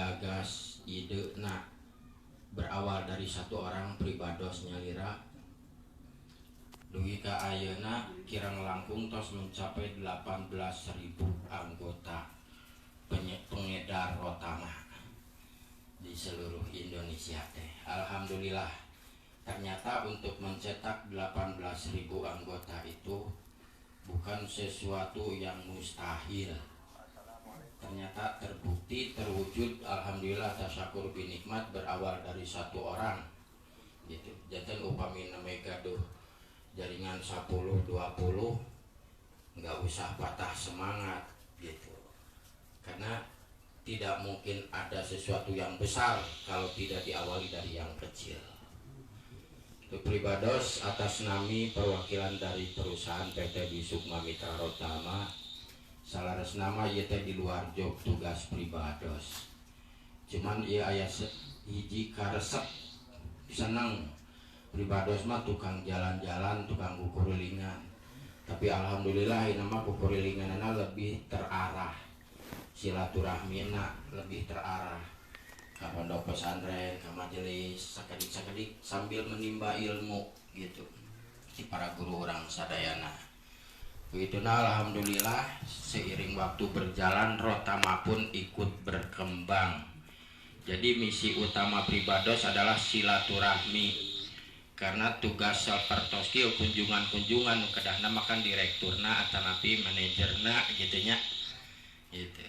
gagas ide berawal dari satu orang pribados nyalira dugi ka ayeuna kirang langkung tos mencapai 18.000 anggota pengedar rotama di seluruh Indonesia teh. Alhamdulillah, ternyata untuk mencetak 18.000 anggota itu bukan sesuatu yang mustahil. Ternyata terbukti, terwujud. Alhamdulillah, tasyakur binikmat berawal dari satu orang gitu. Jantan upamina megaduh jaringan 10-20 nggak usah patah semangat gitu, karena tidak mungkin ada sesuatu yang besar kalau tidak diawali dari yang kecil. Pribados atas nami perwakilan dari perusahaan PT Bisukma Mitra Rotama salaras nama ieu teh di luar job tugas pribados. Cuman ieu aya hiji karesep seneng. Pribados mah tukang jalan-jalan, tukang kukurilingan. Tapi alhamdulillah ini mah kukurilinganna lebih terarah. Silaturahmina lebih terarah. Ka pondok pesantren, ka majelis, sakedik-sakedik sambil menimba ilmu gitu. Di para guru orang sadayana. Begitu alhamdulillah, seiring waktu berjalan Rotama pun ikut berkembang. Jadi misi utama pribados adalah silaturahmi, karena tugas sapertoski kunjungan-kunjungan kedahna makan direkturna atanapi manajerna gitunya gitu.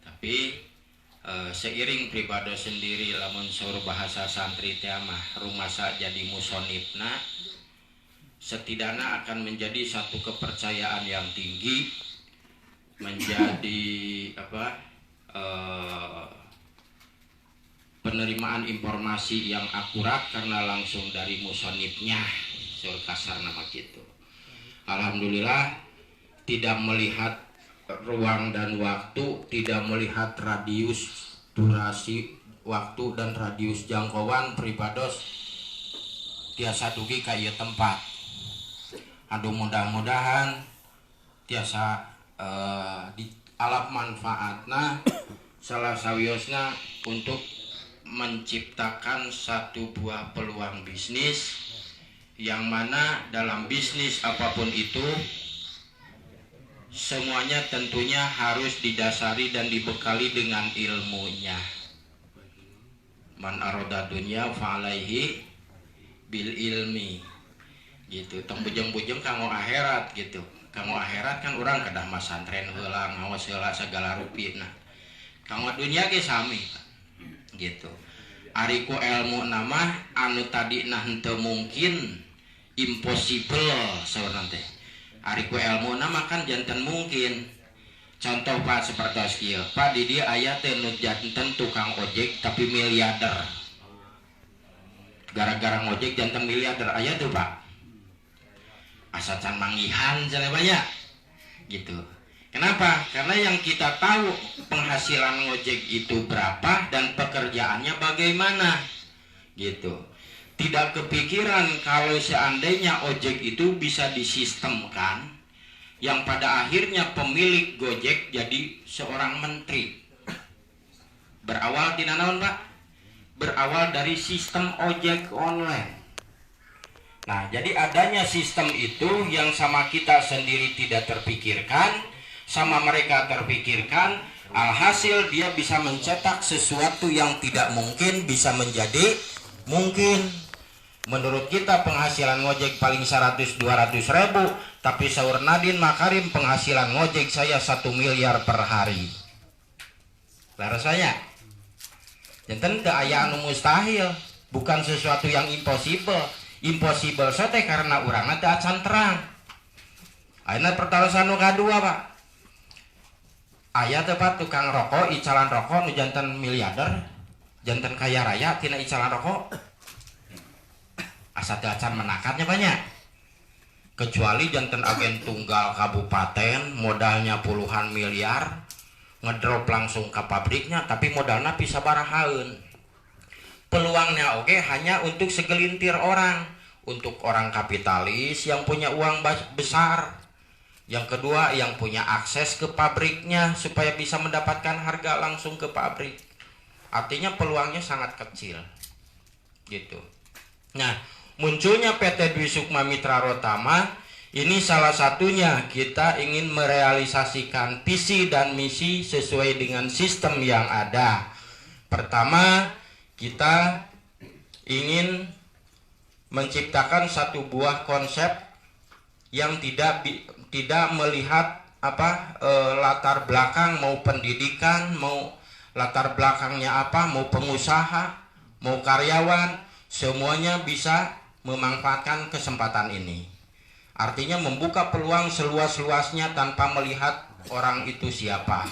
Tapi seiring pribados sendiri lamun saur bahasa santri teh mah rumasa jadi musonibna, setidaknya akan menjadi satu kepercayaan yang tinggi, menjadi penerimaan informasi yang akurat karena langsung dari musonibnya, sur kasar nama gitu. Alhamdulillah, tidak melihat ruang dan waktu, tidak melihat radius durasi waktu dan radius jangkauan pribados tiasa dugi ka ieu tempat. Aduh, mudah-mudahan tiasa di alap manfaatna salah sawiosna untuk menciptakan satu buah peluang bisnis, yang mana dalam bisnis apapun itu semuanya tentunya harus didasari dan dibekali dengan ilmunya. Man aroda dunya fa'alaihi bil ilmi gitu. Tong bujeng-bujeng kanggo akhirat gitu. Kanggo akhirat kan urang kedah masantren heula ngaos heula segala rupina. Kanggo dunya ge sami gitu. Ariku ilmu nama anu tadi nah henteu mungkin, impossible saurna teh. Ariku ilmu nama kan janten mungkin. Contoh Pak seperti kieu. Pak di dieu aya teh nu janten tukang ojek tapi miliarder. Gara-gara ngojek janten miliarder aya tuh Pak. Asa can mangihan cenah banyak gitu. Kenapa? Karena yang kita tahu penghasilan ngojek itu berapa dan pekerjaannya bagaimana gitu. Tidak kepikiran kalau seandainya ojek itu bisa disistemkan yang pada akhirnya pemilik Gojek jadi seorang menteri. Berawal tina naon Pak? Berawal dari sistem ojek online. Nah, jadi adanya sistem itu yang sama kita sendiri tidak terpikirkan, sama mereka terpikirkan, alhasil dia bisa mencetak sesuatu yang tidak mungkin bisa menjadi mungkin. Menurut kita penghasilan ngojek paling 100-200 ribu, tapi saur Nadine Makarim penghasilan ngojek saya 1 miliar per hari. Rasanya janten teu aya anu mustahil, bukan sesuatu yang impossible. Impossible teh karena urangna teu acan terang. Ayeuna pertarusan nu kadua Pak. Aya teh Pak tukang rokok, icalan rokok nu janten miliarder, janten kaya raya tina icalan rokok. Asa teu acan menakatnya banyak. Kecuali janten agen tunggal kabupaten modalnya puluhan miliar, ngedrop langsung ke pabriknya tapi modalnya bisa barahaeun. Peluangnya oke hanya untuk segelintir orang, untuk orang kapitalis yang punya uang besar. Yang kedua yang punya akses ke pabriknya supaya bisa mendapatkan harga langsung ke pabrik. artinya peluangnya sangat kecil gitu. Nah, munculnya PT Dwi Sukma Mitra Rotama ini salah satunya kita ingin merealisasikan visi dan misi sesuai dengan sistem yang ada. Pertama, kita ingin menciptakan satu buah konsep yang tidak melihat latar belakang, mau pendidikan, mau latar belakangnya apa, mau pengusaha, mau karyawan, semuanya bisa memanfaatkan kesempatan ini. Artinya membuka peluang seluas-luasnya tanpa melihat orang itu siapa.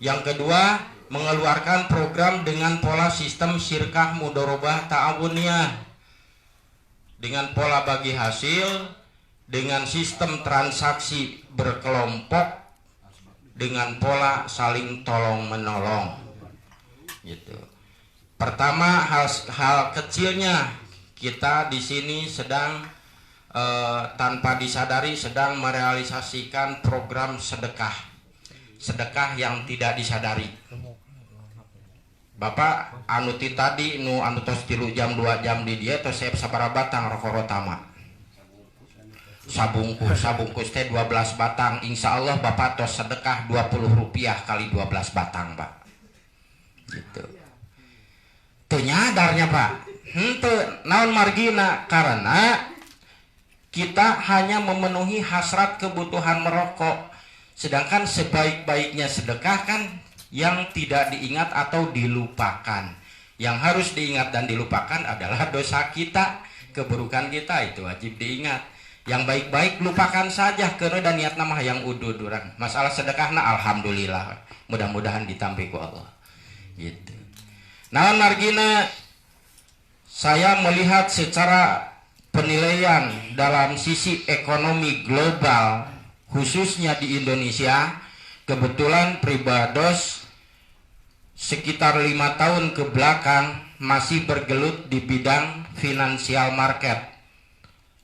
Yang kedua, mengeluarkan program dengan pola sistem syirkah mudorobah ta'awuniyah, dengan pola bagi hasil, dengan sistem transaksi berkelompok, dengan pola saling tolong menolong gitu. Pertama, hal kecilnya kita di sini sedang tanpa disadari sedang merealisasikan program sedekah yang tidak disadari. Bapak anuti tadi nu anu tos 3 jam 2 jam di dia tos saya sabaraha batang rokok Rotama. Sabungkus teh 12 batang, insya Allah Bapak tos sedekah 20 rupiah kali 12 batang Pak gitu. Teu nyadarnya Pak, henteu naon margina, karena kita hanya memenuhi hasrat kebutuhan merokok, sedangkan sebaik-baiknya sedekah kan yang tidak diingat atau dilupakan. Yang harus diingat dan dilupakan adalah dosa kita, keburukan kita, itu wajib diingat. Yang baik-baik lupakan saja, karena dan niat nama yang udud-uduran. Masalah sedekahna alhamdulillah, mudah-mudahan ditampi ku Allah gitu. Nah margina, saya melihat secara penilaian dalam sisi ekonomi global, khususnya di Indonesia, kebetulan Pribados sekitar 5 tahun ke belakang masih bergelut di bidang financial market.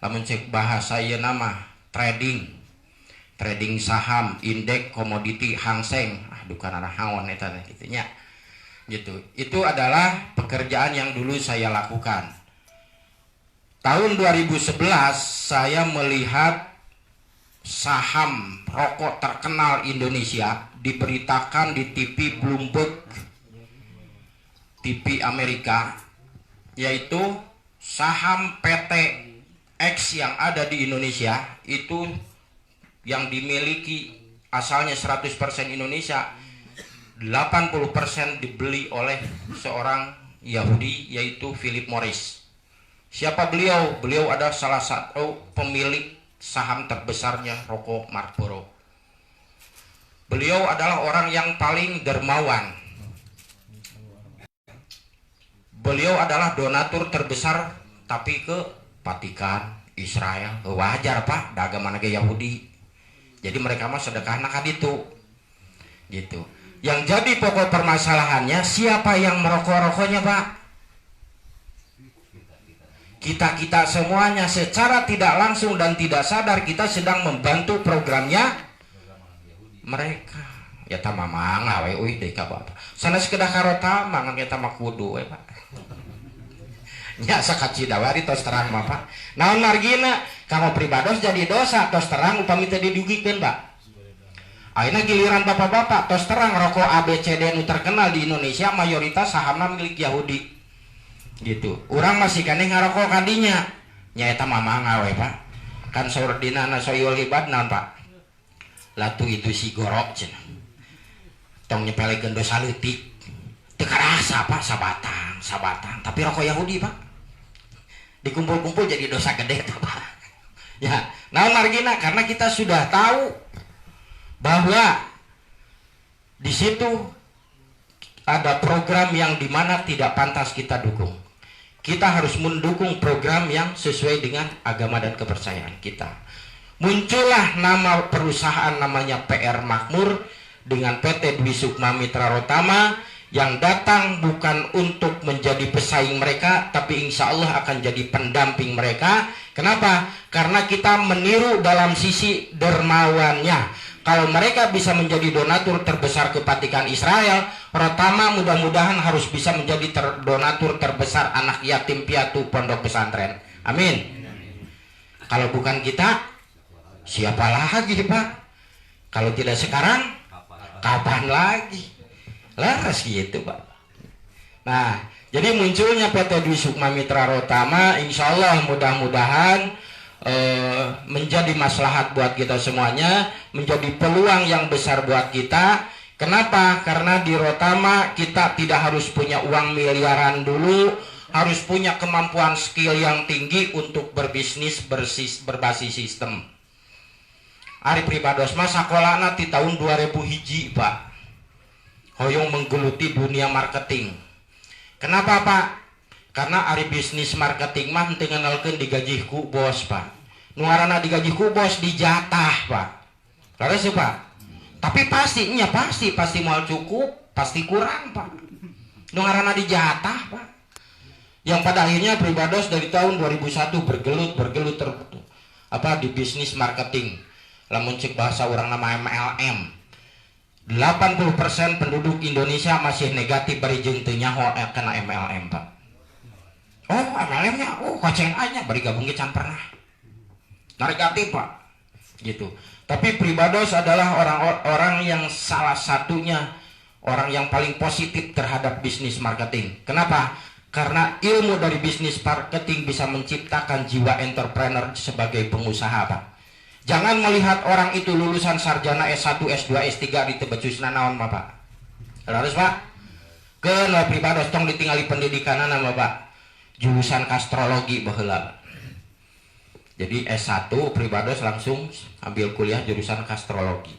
Lamun cek bahasa ieu nama trading saham, indeks, komoditi, Hang Seng, dukan arah hawan eta kitu nya. Gitu. Itu adalah pekerjaan yang dulu saya lakukan. Tahun 2011 saya melihat saham rokok terkenal Indonesia diberitakan di TV Bloomberg, TV Amerika, yaitu saham PT X yang ada di Indonesia itu yang dimiliki asalnya 100% Indonesia, 80% dibeli oleh seorang Yahudi yaitu Philip Morris. Siapa beliau? Beliau ada salah satu pemilik saham terbesarnya rokok Marlboro. Beliau adalah orang yang paling dermawan. Beliau adalah donatur terbesar tapi ke Vatikan, Israel. Wajar Pak, dagang mana ke Yahudi. Jadi mereka mah sedekah nak itu. Gitu. Yang jadi pokok permasalahannya siapa yang merokok-rokoknya Pak? Kita semuanya secara tidak langsung dan tidak sadar kita sedang membantu programnya mereka. Ya ta mamang we euy deui ka Bapak. Sanes kedah karota mangan kita mah kudu we Pak. Nya sakacida wari tos terang Bapak. Naon margina kanggo Pribados jadi dosa tos terang upami teu didugikeun Pak. Ayeuna giliran bapak-bapak tos terang rokok ABCD nu terkenal di Indonesia mayoritas sahamna milik Yahudi. Gitu. Urang masih keneh ngarokok kadinya. Nya eta mamang we Pak. Kan saur dinana soyul hibad naon Pak? Latu itu si gorok cenah. Tong nyepelekeun dosa leutik. Teu karasa Pak sabatang. Tapi rokok Yahudi Pak. Dikumpul-kumpul jadi dosa gede tuh Pak. Ya, naon margina karena kita sudah tahu bahwa di situ ada program yang dimana tidak pantas kita dukung. Kita harus mendukung program yang sesuai dengan agama dan kepercayaan kita. Muncullah nama perusahaan namanya PR Makmur dengan PT Dwi Sukma Mitra Rotama yang datang bukan untuk menjadi pesaing mereka, tapi insya Allah akan jadi pendamping mereka. Kenapa? Karena kita meniru dalam sisi dermawannya. Kalau mereka bisa menjadi donatur terbesar kepatikan Israel, Rotama mudah-mudahan harus bisa menjadi donatur terbesar anak yatim piatu pondok pesantren. Amin. Kalau bukan kita, siapa lagi Pak? Kalau tidak sekarang, kapan lagi? Laras gitu Pak. Nah, jadi munculnya PT Dwi Sukma Mitra Rotama, insya Allah mudah-mudahan menjadi maslahat buat kita semuanya, menjadi peluang yang besar buat kita. Kenapa? Karena di Rotama kita tidak harus punya uang miliaran dulu, harus punya kemampuan skill yang tinggi untuk berbisnis berbasis sistem. Ari pribados mah sakolana di tahun 2000 hiji Pak, hoyong menggeluti dunia marketing. Kenapa Pak? Karena ari bisnis marketing mah teu ngenalkeun digaji ku bos Pak. Nu ngaranna digaji ku bos dijatah Pak. Laras ya Pak. Tapi pasti moal cukup, pasti kurang Pak. Nu ngaranna dijatah Pak. Yang pada akhirnya pribados dari tahun 2001 bergelut di bisnis marketing. Lamun cek bahasa orang nama MLM. 80% penduduk Indonesia masih negatif bari jeung teu nyaho kena MLM Pak. Oh MLM-nya, koceng aja bari gabung ge can pernah. Negatif Pak. Gitu. Tapi pribados adalah orang-orang yang salah satunya orang yang paling positif terhadap bisnis marketing. Kenapa? Karena ilmu dari bisnis marketing bisa menciptakan jiwa entrepreneur sebagai pengusaha Pak. Jangan melihat orang itu lulusan sarjana S1, S2, S3 di tebecusna naon Pak. Harus Pak. Keuna pribados tong ditingali pendidikanana Pak. Jurusan astrologi baheula. Jadi S1 pribados langsung ambil kuliah jurusan astrologi.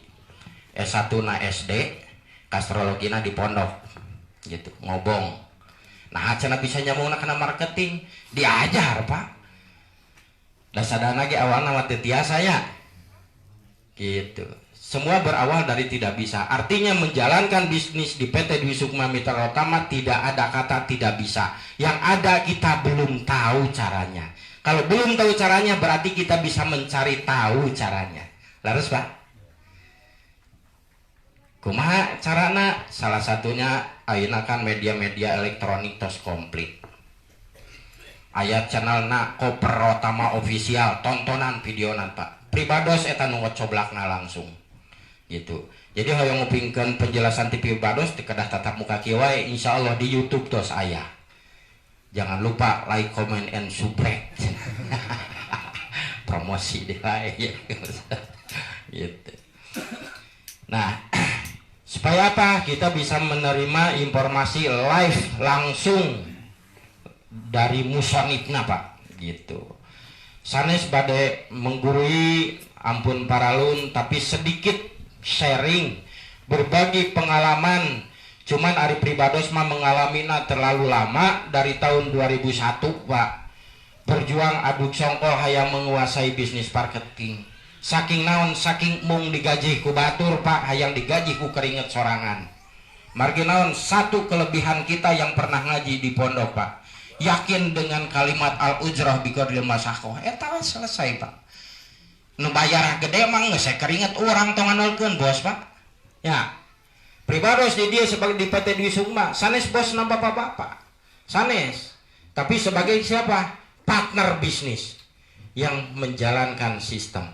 S1 na SD, astrologina di pondok. Gitu, ngobong. Nah, cenah bisa nyambungna kana marketing, diajar Pak. Dasadana ge awalna mah teu tiasa ya. Gitu. Semua berawal dari tidak bisa. Artinya menjalankan bisnis di PT Dwi Sukma Mitra Rotama tidak ada kata tidak bisa. Yang ada kita belum tahu caranya. Kalau belum tahu caranya berarti kita bisa mencari tahu caranya. Laras Pak. Kumaha carana? Salah satunya ayeuna kan media-media elektronik tos komplit. Aya channelna Koper Rotama Official, tontonan videonan Pak. Pribados eta nu ngocoblakna langsung gitu. Jadi hoyong ngupingkeun penjelasan TV pribados di kedah tatap muka kieu wae, insyaallah di YouTube tos aya. Jangan lupa like, comment, and subscribe. Promosi deh gitu. Nah, supaya apa? Kita bisa menerima informasi live langsung dari musonifna Pak gitu. Sanes bade menggurui ampun paralun, tapi sedikit sharing berbagi pengalaman. Cuman ari pribados mah mengalamina terlalu lama dari tahun 2001 Pak. Berjuang aduk songkol hayang menguasai bisnis marketing. Saking naon, saking mung digaji ku batur Pak, hayang digaji ku keringet sorangan. Margi naon, satu kelebihan kita yang pernah ngaji di pondok Pak, yakin dengan kalimat al-ujrah biqadril masakoh, eta selesai Pak. Nu bayar gede emang geus keringet urang tong nganulkeun bos Pak. Ya. Pribados di dia sebagai di PT Dwi Sukma, sanes bos na bapak-bapak. Sanes. Tapi sebagai siapa? Partner bisnis yang menjalankan sistem.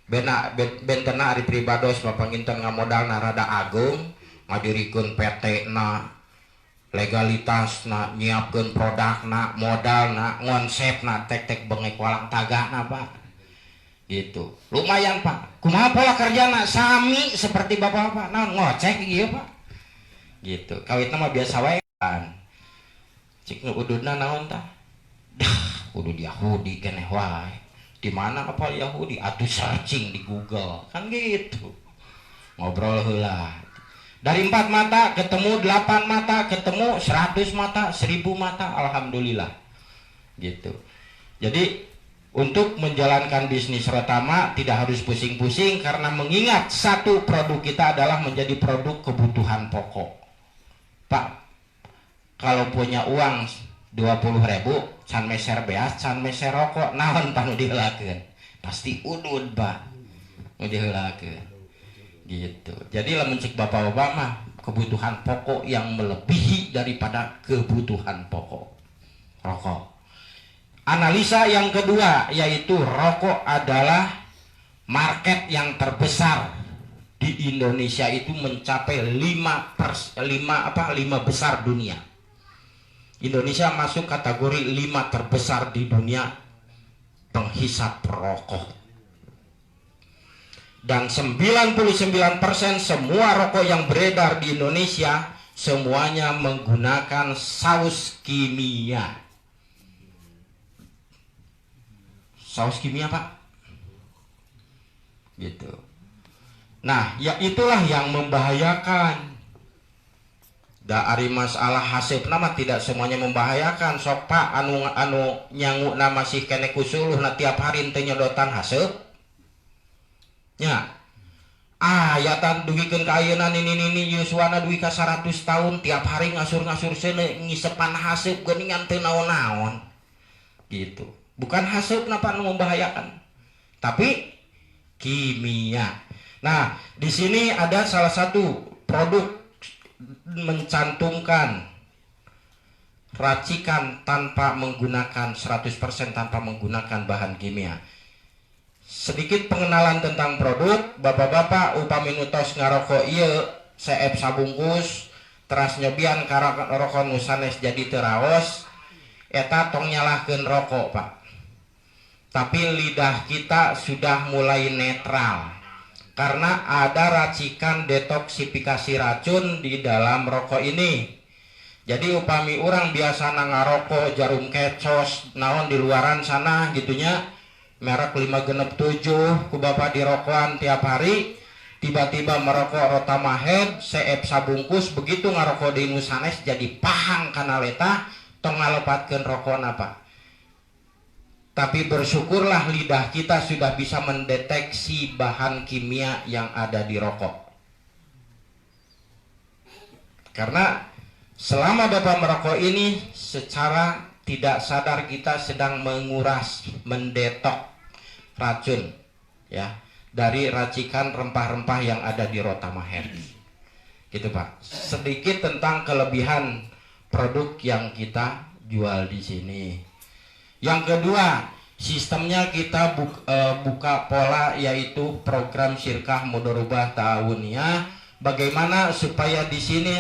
Bentena ari pribados papanginten ngamodalna rada agung, ngadirikeun PT na, legalitas na, nyiapkeun produk na, modal na, konsep na, tek-tek bengek walang tagak na Pak. Gitu. Lumayan Pak. Kumaha pola kerjana sami seperti bapak-bapak. Naon ngocek ieu Pak. Gitu. Kawitna mah biasa wae kan. Cik nu ududna naon tah? Dah, udud Yahudi keneh wae. Di mana apa Yahudi? Atuh searching di Google. Kan gitu. Ngobrol heula. Dari 4 mata ketemu 8 mata, ketemu 100 mata, 1000 mata, alhamdulillah. Gitu. Jadi untuk menjalankan bisnis Rotama tidak harus pusing-pusing, karena mengingat satu produk kita adalah menjadi produk kebutuhan pokok. Pak, kalau punya uang 20.000 can meser beas, can meser rokok, naon panu diheulakeun? Pasti udud Pak. Nu diheulakeun. gitu. Jadi lamun cek bapak-bapak mah kebutuhan pokok yang melebihi daripada kebutuhan pokok rokok. Analisa yang kedua yaitu rokok adalah market yang terbesar di Indonesia, itu mencapai 5 besar dunia. Indonesia masuk kategori 5 terbesar di dunia penghisap rokok. Dan 99% semua rokok yang beredar di Indonesia semuanya menggunakan saus kimia. Saus kimia, Pak. Gitu. Nah, ya itulah yang membahayakan. Da ari masalah hasib nama tidak semuanya membahayakan. Sok Pak anu nyangu nama sih kene kusuluh na tiap hari teu nyodotan hasib. Nya. Ayatan dugikeun ka ayeuna nini yuswana dugi ka 100 tahun tiap hari ngasur-ngasur seuneu ngisepan hasib geuningan teu naon-naon. Gitu. Bukan hasib napa anu membahayakan, tapi kimia. Nah, di sini ada salah satu produk mencantumkan racikan tanpa menggunakan 100% tanpa menggunakan bahan kimia. Sedikit pengenalan tentang produk, bapak-bapak upami nutos ngarokok ieu seep sabungkus teras nyobian ka rokok nu sanes jadi teu raos, eta tong nyalahkeun rokok, Pak. Tapi lidah kita sudah mulai netral karena ada racikan detoksifikasi racun di dalam rokok ini. Jadi upami orang biasa ngarokok jarum kecos naon di luaran sana gitunya, merek 567 ku bapak di rokokan tiap hari, tiba-tiba merokok Rotama Head seep sabungkus, begitu ngarokok di nusanes jadi pahang kana leta tong ngalepatkeun rokok apa. Tapi bersyukurlah lidah kita sudah bisa mendeteksi bahan kimia yang ada di rokok. Karena selama bapak merokok ini secara tidak sadar kita sedang menguras, mendetok racun ya dari racikan rempah-rempah yang ada di Rotama Head. Gitu Pak. Sedikit tentang kelebihan produk yang kita jual di sini. Yang kedua, sistemnya kita buka pola yaitu program Syirkah Mudharabah Ta'awuniyah. Bagaimana supaya di sini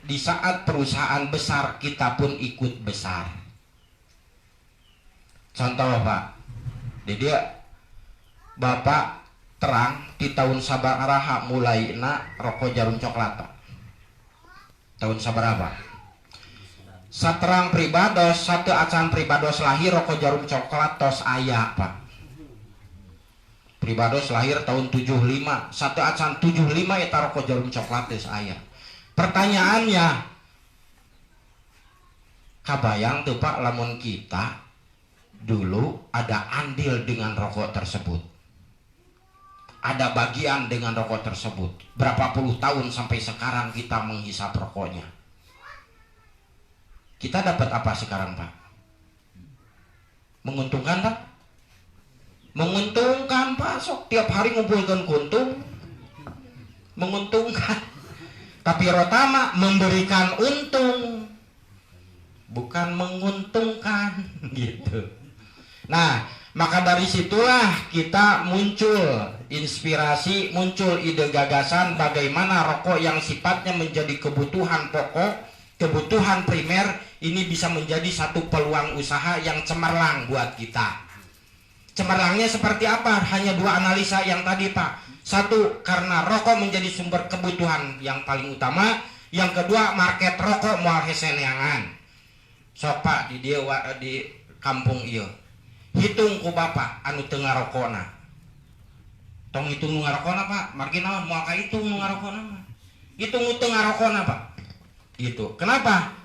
di saat perusahaan besar kita pun ikut besar. Contoh Pak, jadi Bapak terang di tahun sabaraha mulai rokok jarum coklat Pak. Tahun sabaraha? Saterang pribados, satu acan pribados lahir rokok jarum coklat tos aya Pak. Pribados lahir tahun 75, satu acan 75 eta rokok jarum coklat tos aya. Pertanyaannya, kabayang tuh Pak lamun kita dulu ada andil dengan rokok tersebut, ada bagian dengan rokok tersebut, berapa puluh tahun sampai sekarang kita menghisap rokoknya. Kita dapat apa sekarang Pak? Menguntungkan Pak? Menguntungkan Pak, sok tiap hari ngumpulkan kuntung. Menguntungkan. Tapi Rotama memberikan untung, bukan menguntungkan gitu. Nah, maka dari situlah kita muncul inspirasi, muncul ide gagasan bagaimana rokok yang sifatnya menjadi kebutuhan pokok, kebutuhan primer ini bisa menjadi satu peluang usaha yang cemerlang buat kita. Cemerlangnya seperti apa? Hanya dua analisa yang tadi Pak. Satu, karena rokok menjadi sumber kebutuhan yang paling utama. Yang kedua, market rokok moal heseneangan. Sok Pak di dia di kampung ieu. Hitung ku Bapak anu teu ngarokona. Tong hitung nu ngarokona Pak, margi naon moal ka hitung nu ngarokona mah. Hitung nu teu ngarokona Pak. Gitu. Kenapa?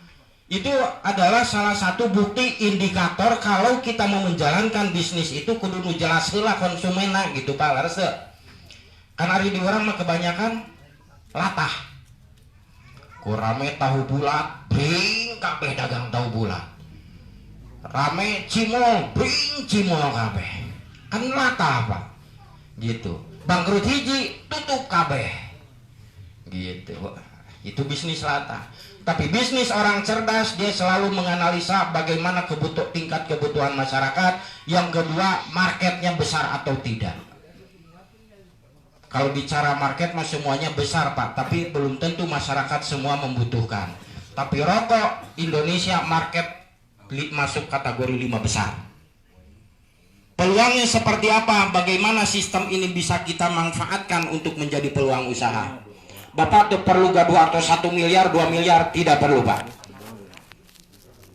Itu adalah salah satu bukti indikator kalau kita mau menjalankan bisnis itu kudu nu jelas heula konsumenna gitu Pak Larse. Kan ari di urang mah kebanyakan latah. Kurame tahu bulat, bring kabeh dagang tahu bulat. Rame cimol, bring cimol kabeh. Kan latah Pak. Gitu. Bangkrut hiji tutup kabeh. gitu. Itu bisnis rata. Tapi bisnis orang cerdas, dia selalu menganalisa bagaimana tingkat kebutuhan masyarakat. Yang kedua, marketnya besar atau tidak. Kalau bicara market mah semuanya besar Pak, tapi belum tentu masyarakat semua membutuhkan. Tapi rokok Indonesia market masuk kategori 5 besar. Peluangnya seperti apa? Bagaimana sistem ini bisa kita manfaatkan untuk menjadi peluang usaha? Bapak tuh perlu gaduh atau 1 miliar, 2 miliar, tidak perlu Pak.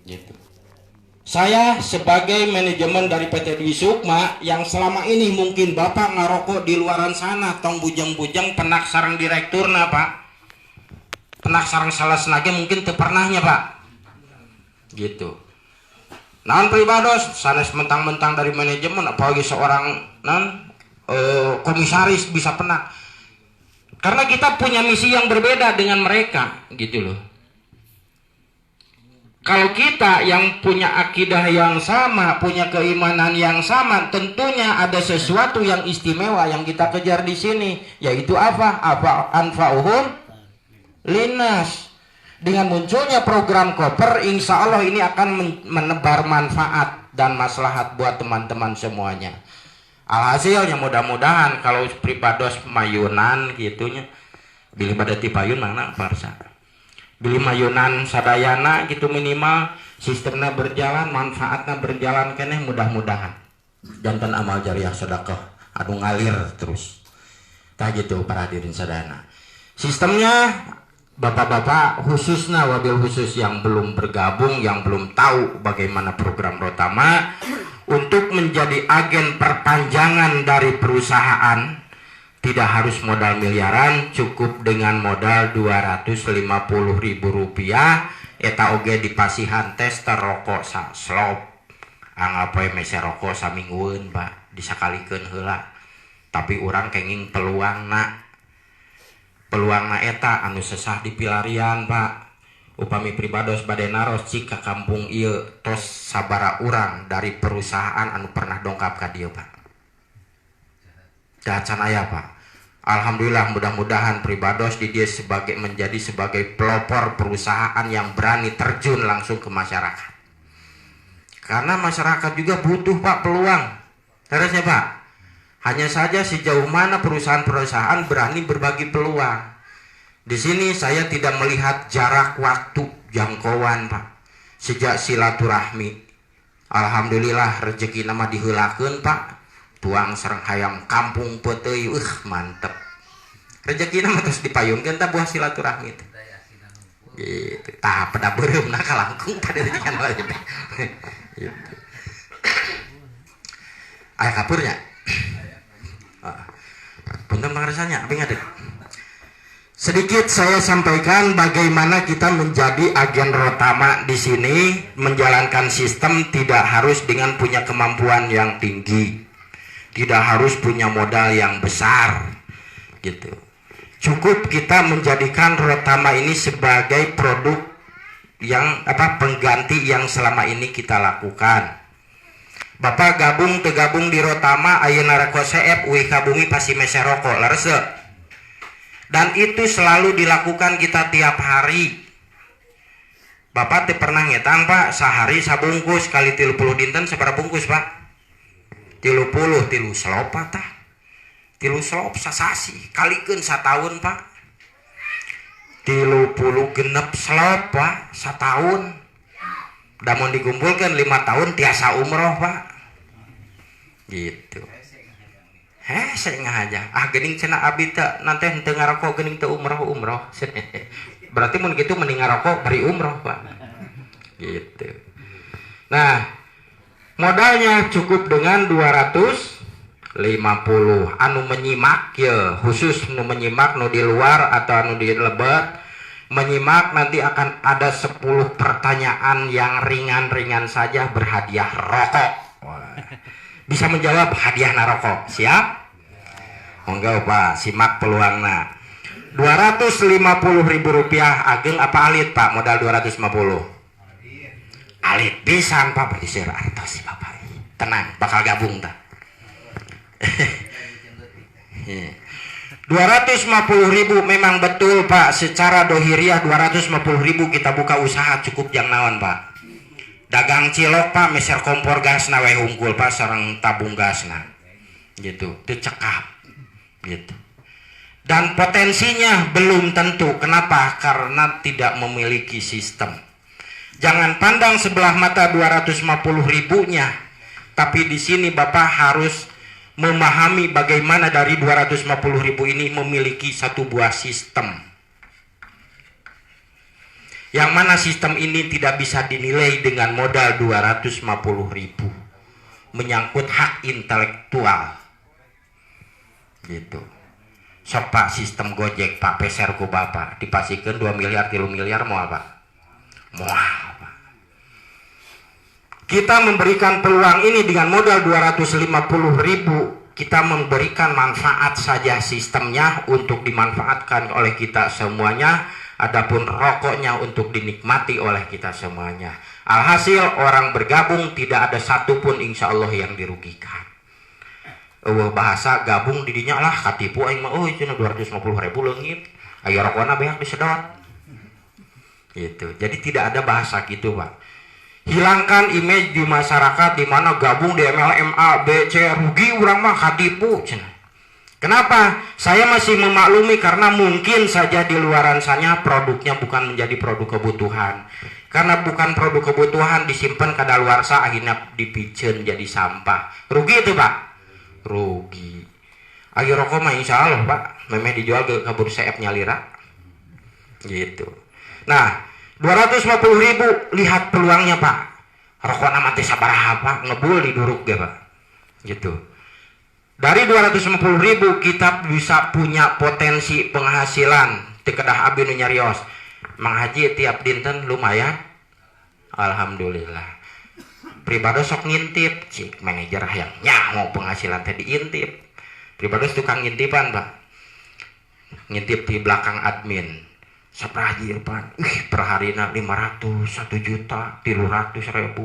Gitu. Saya sebagai manajemen dari PT Dwi Sukma yang selama ini mungkin Bapak ngarokok di luaran sana, tong bujang-bujang penak sarang direkturna Pak. Penak sarang salah senage mungkin tepernahnya Pak. Gitu. Naon pribados sanes mentang-mentang dari manajemen apalagi seorang komisaris bisa penak. Karena kita punya misi yang berbeda dengan mereka, gitu loh. Kalau kita yang punya akidah yang sama, punya keimanan yang sama, tentunya ada sesuatu yang istimewa yang kita kejar di sini, yaitu apa? Apa anfa'uhum linnas. Dengan munculnya program koper, insya Allah ini akan menebar manfaat dan maslahat buat teman-teman semuanya. Alhasilnya mudah-mudahan kalau pribados mayunan gitunya, bilih pada tipayun mana parsa. Bilih mayunan sadayana gitu minimal sistemnya berjalan, manfaatnya berjalan keneh mudah-mudahan. Jantan amal jariah sedekah anu ngalir terus. Tah gitu para hadirin sadayana. Sistemnya Bapak-bapak khususnya wabil khusus yang belum bergabung, yang belum tahu bagaimana program Rotama, untuk menjadi agen perpanjangan dari perusahaan tidak harus modal miliaran, cukup dengan modal 250.000 rupiah. Eta oge dipasihan tester rokok sa slop anggapoe mese rokok saminggueun Pak disakalikeun heula. Tapi orang kenging peluang eta anu sesah di pilarian Pak. Upami pribados bade naros cika kampung ieu tos sabara urang dari perusahaan anu pernah dongkap ka dieu Pak. Dacan aya Pak. Alhamdulillah mudah-mudahan pribados di dia menjadi sebagai pelopor perusahaan yang berani terjun langsung ke masyarakat. Karena masyarakat juga butuh Pak peluang. Terusnya Pak. Hanya saja sejauh mana perusahaan-perusahaan berani berbagi peluang. Di sini saya tidak melihat jarak waktu jangkauan Pak. Sejak silaturahmi, alhamdulillah rezeki nama diheulakeun Pak. Tuang sareng hayam kampung peteuy, mantep. Rezeki nama terus dipayunkeun tah buah silaturahmi teh. Gitu. Tah pada beureumna kalangkung pada rejekan wae. Gitu. Aya kapurnya. Punten pangaresanya, apa ngadeg? Sedikit saya sampaikan bagaimana kita menjadi agen Rotama di sini, menjalankan sistem tidak harus dengan punya kemampuan yang tinggi, tidak harus punya modal yang besar, gitu. Cukup kita menjadikan Rotama ini sebagai produk yang pengganti yang selama ini kita lakukan. Bapak tegabung di Rotama ayeuna rokok seep uih kabungi pasti mese rokok larese. Dan itu selalu dilakukan kita tiap hari. Bapak teh pernah ngetang Pak sehari sabungkus kali 30 dinten sabaraha bungkus Pak? 30 slop tah. 3 slop sasasi kalikeun sataun Pak. 30 genep slop Pak sataun. Damun dikumpulkan 5 tahun tiasa umroh Pak. Gitu. Saya ngahaja. Gening cenah abdi teh nanti henteu ngarokok gening teu umroh. Berarti mun kitu mending ngarokok bari umroh Pak. Gitu. Nah, modalnya cukup dengan 250. Anu menyimak ya, khusus nu menyimak nu di luar atau anu di Lebet. Menyimak nanti akan ada 10 pertanyaan yang ringan-ringan saja berhadiah rokok. Bisa menjawab hadiah narokok. Siap? Monggo Pak, simak peluangna. 250.000 rupiah ageng apa alit Pak modal 250? Alit pisan Pak berisi artos Bapak. Tenang, bakal gabung tak? 250.000 250.000 memang betul Pak, secara dohiriah 250.000 kita buka usaha cukup yang naon Pak. Dagang cilok Pak, meser kompor gasna we unggul Pak, sareng tabung gasna gitu, itu cekap gitu. Dan potensinya belum tentu. Kenapa? Karena tidak memiliki sistem. Jangan pandang sebelah mata 250.000-nya, tapi di sini Bapak harus memahami bagaimana dari 250.000 ini memiliki satu buah sistem, yang mana sistem ini tidak bisa dinilai dengan modal 250.000, menyangkut hak intelektual gitu. Sok Pak, sistem Gojek Pak, peser ku Bapak dipasikeun 2 miliar 3 miliar mau apa? Mau apa? Kita memberikan peluang ini dengan modal 250.000, kita memberikan manfaat saja sistemnya untuk dimanfaatkan oleh kita semuanya, adapun rokoknya untuk dinikmati oleh kita semuanya. Alhasil orang bergabung tidak ada satupun insya Allah yang dirugikan. Bahasa gabung didinya lah katipu aing mah cina 250.000 leungit aya rokona beak disedot gitu. Jadi tidak ada bahasa gitu Pak. Hilangkan image di masyarakat di mana gabung di MLM A, B, C, rugi urang mah katipu cina. Kenapa? Saya masih memaklumi karena mungkin saja di luaran sana produknya bukan menjadi produk kebutuhan. Karena bukan produk kebutuhan disimpan kadaluarsa akhirnya dipiceun jadi sampah. Rugi itu Pak. Rugi. Ayo rokok mah insya Allah Pak, memang dijual ke bursa F-nya lira gitu. Nah 250.000 lihat peluangnya Pak. Rokok nama teh sabaraha Pak, ngebul diduruk ge Pak gitu. Dari 250.000 kita bisa punya potensi penghasilan tikedah abdi nu nyarios. Mang Haji tiap dinten lumayan, alhamdulillah. Pribadi sok ngintip, cik manajer yang nyaho penghasilan teh diintip. Pribadi tukang ngintipan Pak, ngintip di belakang admin. Saprajir Pak, per harina 500, 1 juta, 300.000.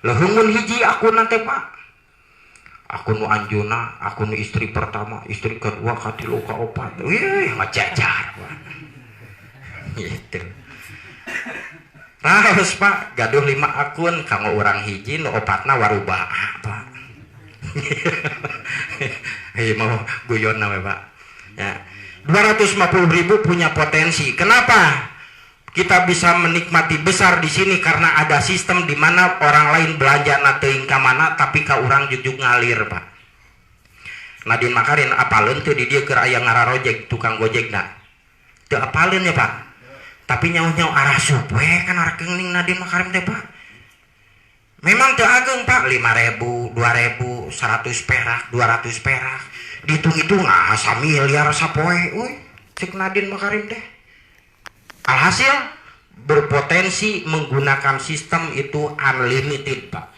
Leheungun hiji akun nanti Pak. Akun nu anjuna, akun nu istri pertama, istri kedua, katilu, kaopat. Wih, ngajajar Pak. Gitu. Terus Pak, gaduh 5 akun, kanggo urang hiji, nu opatna warubah Pak. Hei mau guyon we Pak. Ya. 250.000 punya potensi. Kenapa kita bisa menikmati besar di sini? Karena ada sistem di mana orang lain belanja na teuing ka mana tapi ka urang jujuk ngalir Pak. Nadine Makarin apaleun teu di dieu keur aya ngararojek tukang gojekna. Teu apaleun ya Pak. Tapi nyaho-nyaho arah sup we kan arkeung Nadine Makarin teh Pak. Memang teu ageng Pak, 5.000, 2.000, 100 perak, 200 perak. Dihitung-hitung asa miliar sapoe, cek Nadine Makarim deh. Alhasil berpotensi menggunakan sistem itu unlimited Pak,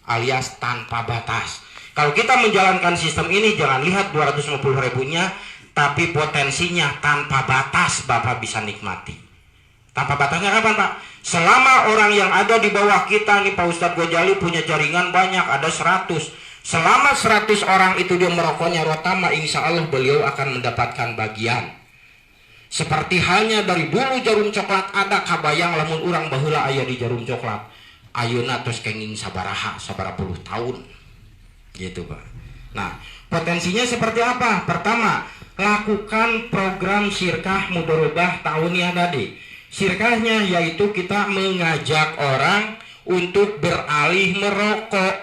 alias tanpa batas. Kalau kita menjalankan sistem ini jangan lihat 250.000-nya, tapi potensinya tanpa batas Bapak bisa nikmati. Tanpa batasnya kapan Pak? Selama orang yang ada di bawah kita nih Pak Ustadz Gojali punya jaringan banyak, ada 100. Selama 100 orang itu dia merokoknya rotama, insya Allah beliau akan mendapatkan bagian. Seperti halnya dari dulu jarum coklat ada, kabayang lamun urang baheula aya di jarum coklat. Ayeuna tos kenging sabaraha, sabara puluh tahun. Gitu Pak. Nah, potensinya seperti apa? Pertama, lakukan program Syirkah Mudharabah Ta'awuniyah tadi. Syirkahnya yaitu kita mengajak orang untuk beralih merokok.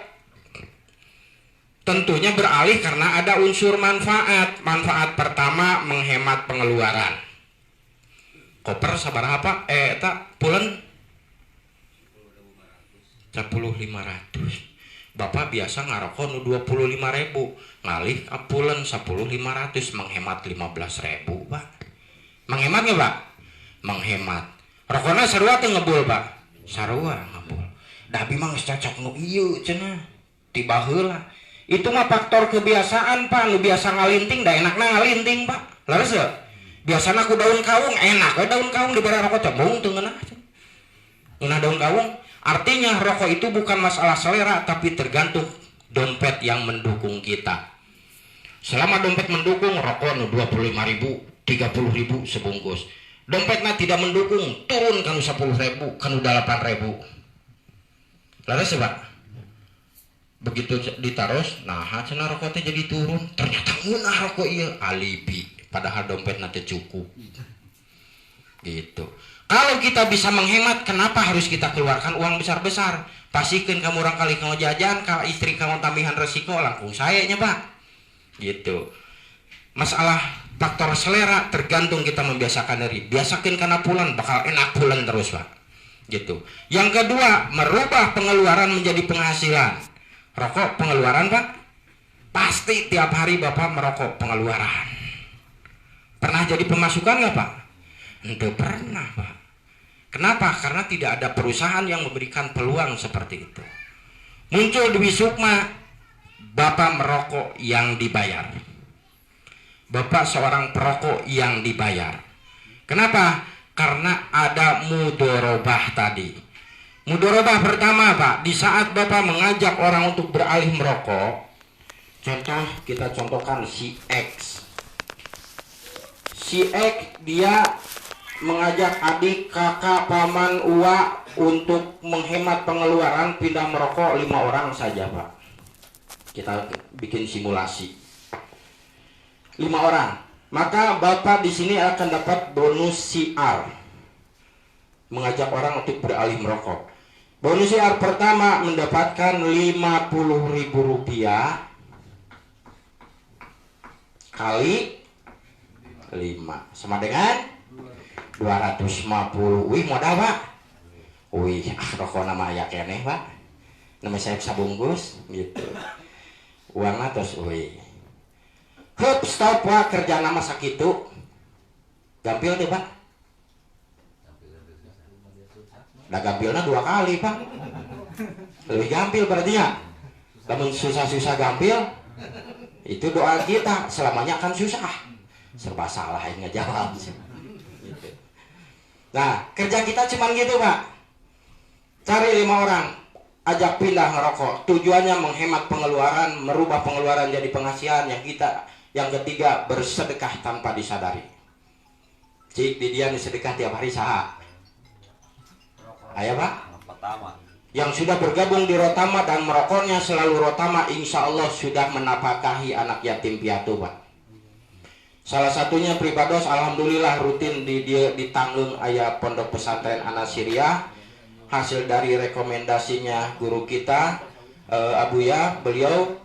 Tentunya beralih karena ada unsur manfaat. Manfaat pertama menghemat pengeluaran. Koper sabaraha Pak? Tak pulen 10.500. Bapak biasa ngarokok nu 25.000, ngalih pulen 10.500, menghemat 15.000 Pak. Menghemat nggak Pak? Menghemat. Rokoknya sarua teh ngebul Pak. Sarua ngebul. Tapi mah geus cocok nu ieu cenah. Tiba heula. Itu mah faktor kebiasaan Pak. Lu biasa ngalinting dah enakna ngalinting Pak. Laras ya? Biasana ku daun kawung enak we daun kawung dibere rokok cebong teu ngeunah. Ngeunah daun kawung. Artinya rokok itu bukan masalah selera, tapi tergantung dompet yang mendukung kita. Selama dompet mendukung, rokok 25.000, 30.000 sebungkus. Dompetnya tidak mendukung, turun kan 10.000, kan udah 8.000. Lalu sebab begitu ditaros, nah cenah rokoknya jadi turun. Ternyata ngeunah rokok iya, alibi. Padahal dompet nanti cukup. Gitu. Kalau kita bisa menghemat, kenapa harus kita keluarkan uang besar-besar? Pastikan kamu orang kali kamu jajan, kalau istri kamu tambahan resiko, langsung sayanya Pak. Gitu. Masalah faktor selera tergantung kita membiasakan diri. Biasakan karena pulang bakal enak pulang terus Pak. Gitu. Yang kedua, merubah pengeluaran menjadi penghasilan. Rokok pengeluaran Pak. Pasti tiap hari Bapak merokok pengeluaran. Pernah jadi pemasukan nggak Pak? Tidak pernah Pak. Kenapa? Karena tidak ada perusahaan yang memberikan peluang seperti itu. Muncul Dwi Sukma, Bapak merokok yang dibayar. Bapak seorang perokok yang dibayar. Kenapa? Karena ada mudorobah tadi. Mudorobah pertama Pak, di saat Bapak mengajak orang untuk beralih merokok. Contoh, kita contohkan si X. Si X dia mengajak adik, kakak, paman, uwa untuk menghemat pengeluaran pindah merokok 5 orang saja Pak. Kita bikin simulasi. 5 orang. Maka Bapak di sini akan dapat bonus CR. Mengajak orang untuk beralih merokok. Bonus CR pertama mendapatkan Rp50.000 kali 5 sama dengan 250. Wih modal Pak. Wih rokok nama ya keneh Pak. Nama saya sabungkus gitu. Uangnya terus wih. Hup stop Pak, kerja nama sakitu. Gampil deh Pak. Nah gampilnya 2 kali Pak. Lebih gampil berarti ya. Namun susah-susah gampil, itu doa kita selamanya akan susah. Serba salah yang ngejawab. Nah kerja kita cuman gitu Pak. Cari 5 orang, ajak pindah ngerokok. Tujuannya menghemat pengeluaran, merubah pengeluaran jadi penghasilan. Yang ketiga, bersedekah tanpa disadari. Cik di dia sedekah tiap hari saha. Ayo Pak. Yang sudah bergabung di Rotama dan merokoknya selalu Rotama, insya Allah sudah menapakahi anak yatim piatu Pak. Salah satunya Pribados, alhamdulillah rutin di Tanggung ayah pondok pesantren Anasiria. Hasil dari rekomendasinya guru kita Abuya, beliau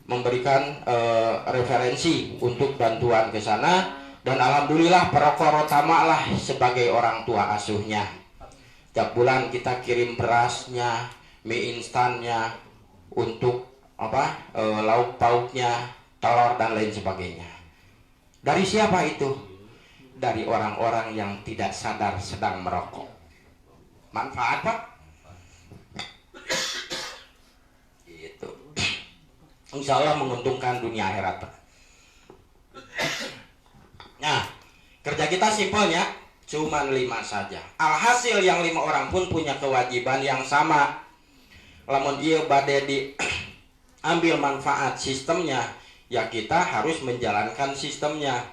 memberikan referensi untuk bantuan ke sana, dan alhamdulillah perokok Rotama lah sebagai orang tua asuhnya. Tiap bulan kita kirim berasnya, mie instannya, untuk lauk pauknya, telur dan lain sebagainya. Dari siapa itu? Dari orang-orang yang tidak sadar sedang merokok. Manfaat Pak. Gitu. Insya Allah menguntungkan dunia akhirat Pak. Nah, kerja kita simpelnya cuma 5 saja. Alhasil yang 5 orang pun punya kewajiban yang sama. Lamun ieu bade diambil manfaat sistemnya, ya kita harus menjalankan sistemnya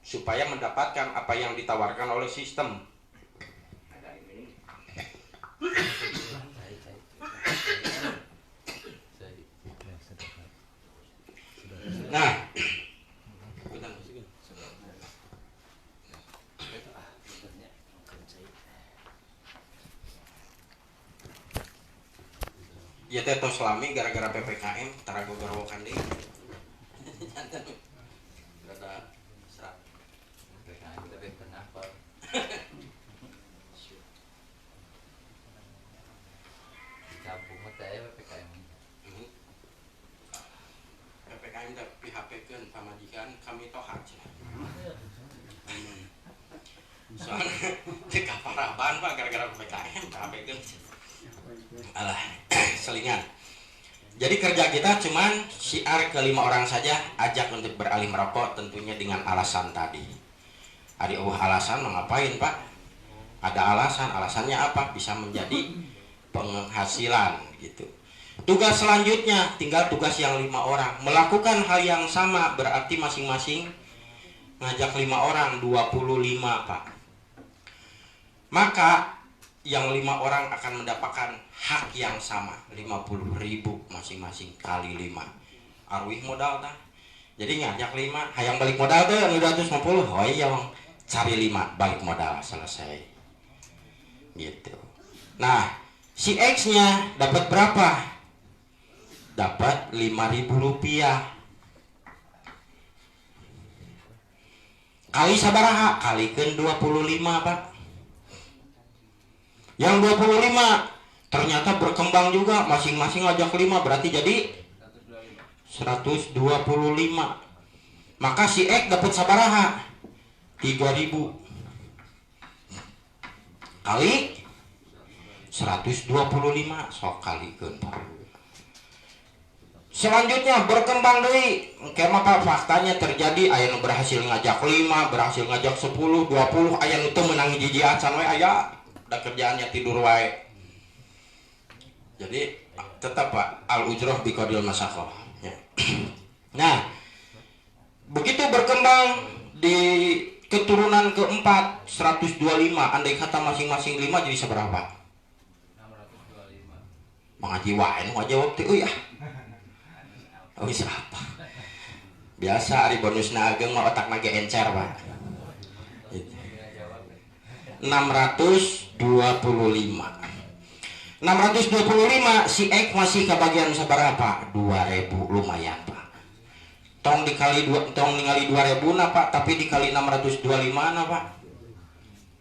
supaya mendapatkan apa yang ditawarkan oleh sistem. Nah, ya teto selami gara-gara PPKM tarago gorowokan deui. Rada serak. PPKM tapi kenapa? Campur mah teh PPKM. PPKM teh PHP-keun pamajikan kami tohat cenah. Soalnya teh kaparaban Pak gara-gara PPKM PHP-keun. Alah, selingan. Jadi kerja kita cuman syiar ke 5 orang saja, ajak untuk beralih merokok, tentunya dengan alasan tadi. Ada alasan mengapain Pak? Ada alasan, alasannya apa? Bisa menjadi penghasilan gitu. Tugas selanjutnya tinggal tugas yang 5 orang melakukan hal yang sama, berarti masing-masing ngajak 5 orang 25 Pak. Maka yang 5 orang akan mendapatkan hak yang sama 50.000 masing-masing kali 5 arwih modal tah. Jadi ngajak 5 hayang balik modal tuh 250. Oh iya bang, cari 5 balik modal selesai gitu. Nah si X nya dapat berapa? Dapat 5.000 rupiah kali sabaraha? Kalikan 25 Pak. Yang 25 ternyata berkembang juga, masing-masing ngajak 5, berarti jadi 125. Maka si X dapat sabaraha? 3.000 kali 125, sok kalikan Pak. Selanjutnya berkembang deui, maka faktanya terjadi aya nu berhasil ngajak 5, berhasil ngajak 10, 20, aya nu teu menang jijian can we aya, da kerjaannya tidur wae. Jadi tetap Pak, al ujroh biqadril masyaqqah ya. Nah, begitu berkembang di keturunan keempat 125, andai kata masing-masing 5 jadi seberapa? 625. Mengaji wae nu ngajawab teh euy ah. Oh siapa? Biasa ari bonusna ageng mah otak nage encer Pak. 625 si X masih kebagian seberapa? 2.000, lumayan Pak. Tong dikali 2, tong ningali 2.000 na Pak, tapi dikali 625 na Pak.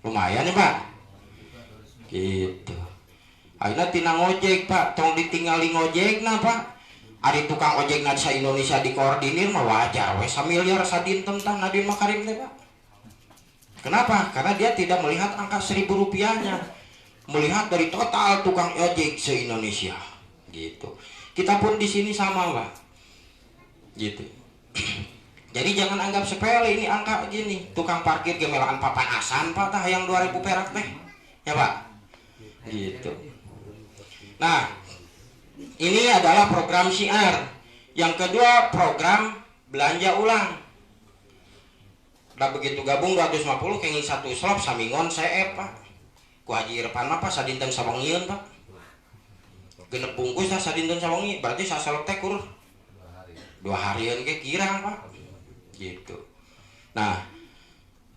Lumayan ya Pak. Gitu. Ayeuna tina ngojek Pak, tong ditinggali ngojek na Pak. Ari tukang ojek na sa Indonesia dikoordinir mah wajar we samiliar sadinten tah Nadiem Makarim teh Pak. Kenapa? Karena dia tidak melihat angka 1.000 rupiahnya, melihat dari total tukang ojek se-Indonesia gitu. Kita pun di sini sama Pak gitu. Jadi jangan anggap sepele ini angka gini, tukang parkir gemelaan papanasan Pak tah yang 2.000 perak teh ya Pak gitu. Nah ini adalah program syiar. Yang kedua program belanja ulang. Udah begitu gabung 250 kenging 1 slop samingon CF Pak. Ku Haji Irfan mah Pak sadinten sawengian Pak. Genep bungkus dah sadinten sawengi, berarti sasalop teh kur 2 harian ke kirang Pak. Gitu. Nah,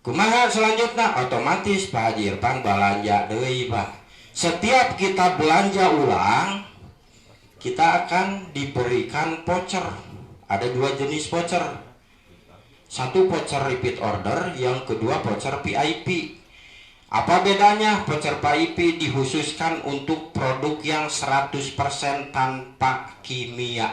kumaha selanjutnya? Otomatis Pak Haji Irfan belanja deui Pak. Setiap kita belanja ulang kita akan diberikan voucher. Ada 2 jenis voucher. Satu voucher repeat order, yang kedua voucher VIP. Apa bedanya? Voucher VIP dikhususkan untuk produk yang 100% tanpa kimia.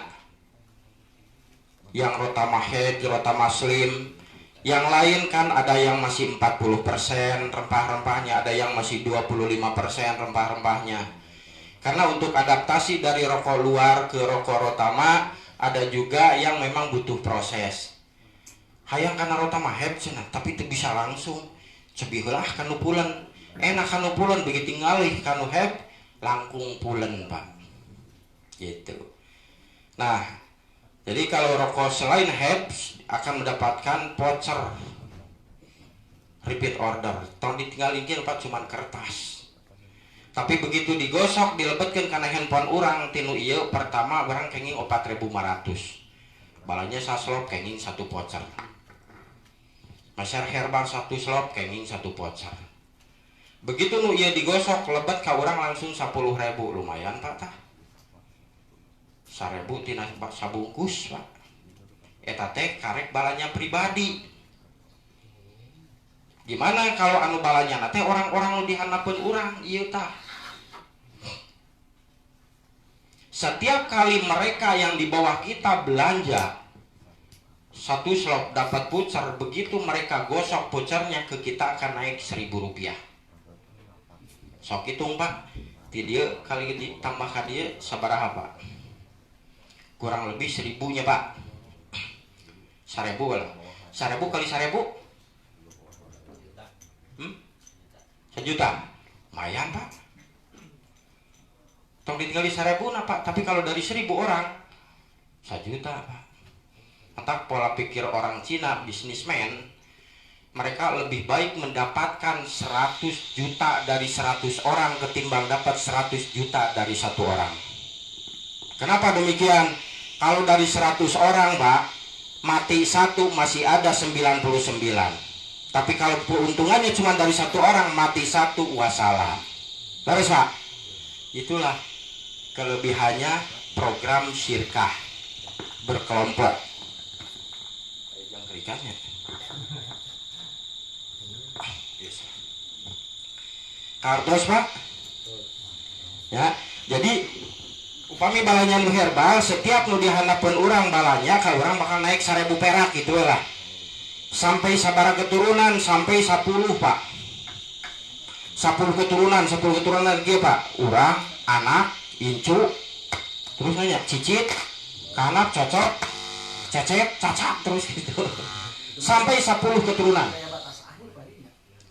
Yang Rotama Head, Rotama Slim. Yang lain kan ada yang masih 40% rempah-rempahnya, ada yang masih 25% rempah-rempahnya. Karena untuk adaptasi dari rokok luar ke rokok Rotama ada juga yang memang butuh proses. Hayang karena Rotama heb cenah, tapi itu bisa langsung. Cebihelah kanu pulen, enak kanu pulen begitu ngalih kanu heb langkung pulen Pak. Gitu. Nah, jadi kalau rokok selain heb akan mendapatkan voucher repeat order. Tong ditinggalin Pak cuman kertas. Tapi begitu digosok dilebetkan karena handphone orang tinu iya pertama barang kenging 4.500 balanya saslop kenging 1 voucher, masyar herbal 1 slop kenging 1 voucher. Begitu nu iya digosok lebet ka orang langsung 10.000, lumayan Pak tah 1.000 tina sabungkus Pak. Eta teh karek balanya pribadi. Gimana kalau anu balanya nate orang-orang nu dihanapeun urang ieu tah. Setiap kali mereka yang di bawah kita belanja 1 slop dapat voucher, begitu mereka gosok vouchernya ke kita akan naik 1.000 rupiah. Sok hitung Pak, di dia kali ditambah ke dia sabaraha Pak? Kurang lebih 1.000 nya Pak. 1.000 lah. 1.000 kali 1.000? 1 juta. Lumayan Pak. tong ditinggali 1.000 Pak, tapi kalau dari 1.000 orang 1 juta Pak. Entah pola pikir orang Cina bisnismen, mereka lebih baik mendapatkan 100 juta dari 100 orang ketimbang dapat 100 juta dari 1 orang. Kenapa demikian? Kalau dari 100 orang Pak, mati 1 masih ada 99. Tapi kalau keuntungannya cuma dari 1 orang, mati 1 wassalam. Terus Pak, itulah kelebihannya program syirkah berkelompok. Yang kerikannya. Kartos Pak. Ya, jadi upami balanya nu herbal, setiap nu dihandapkeun urang balanya ka urang bakal naik 1.000 perak gitu lah. Sampai sabaraha keturunan, sampai 10 Pak. 10 keturunan ge Pak. Urang, anak, incu, terus nanya cicit, kanak, cocok, cecep, cacak, terus gitu. Sampai 10 keturunan.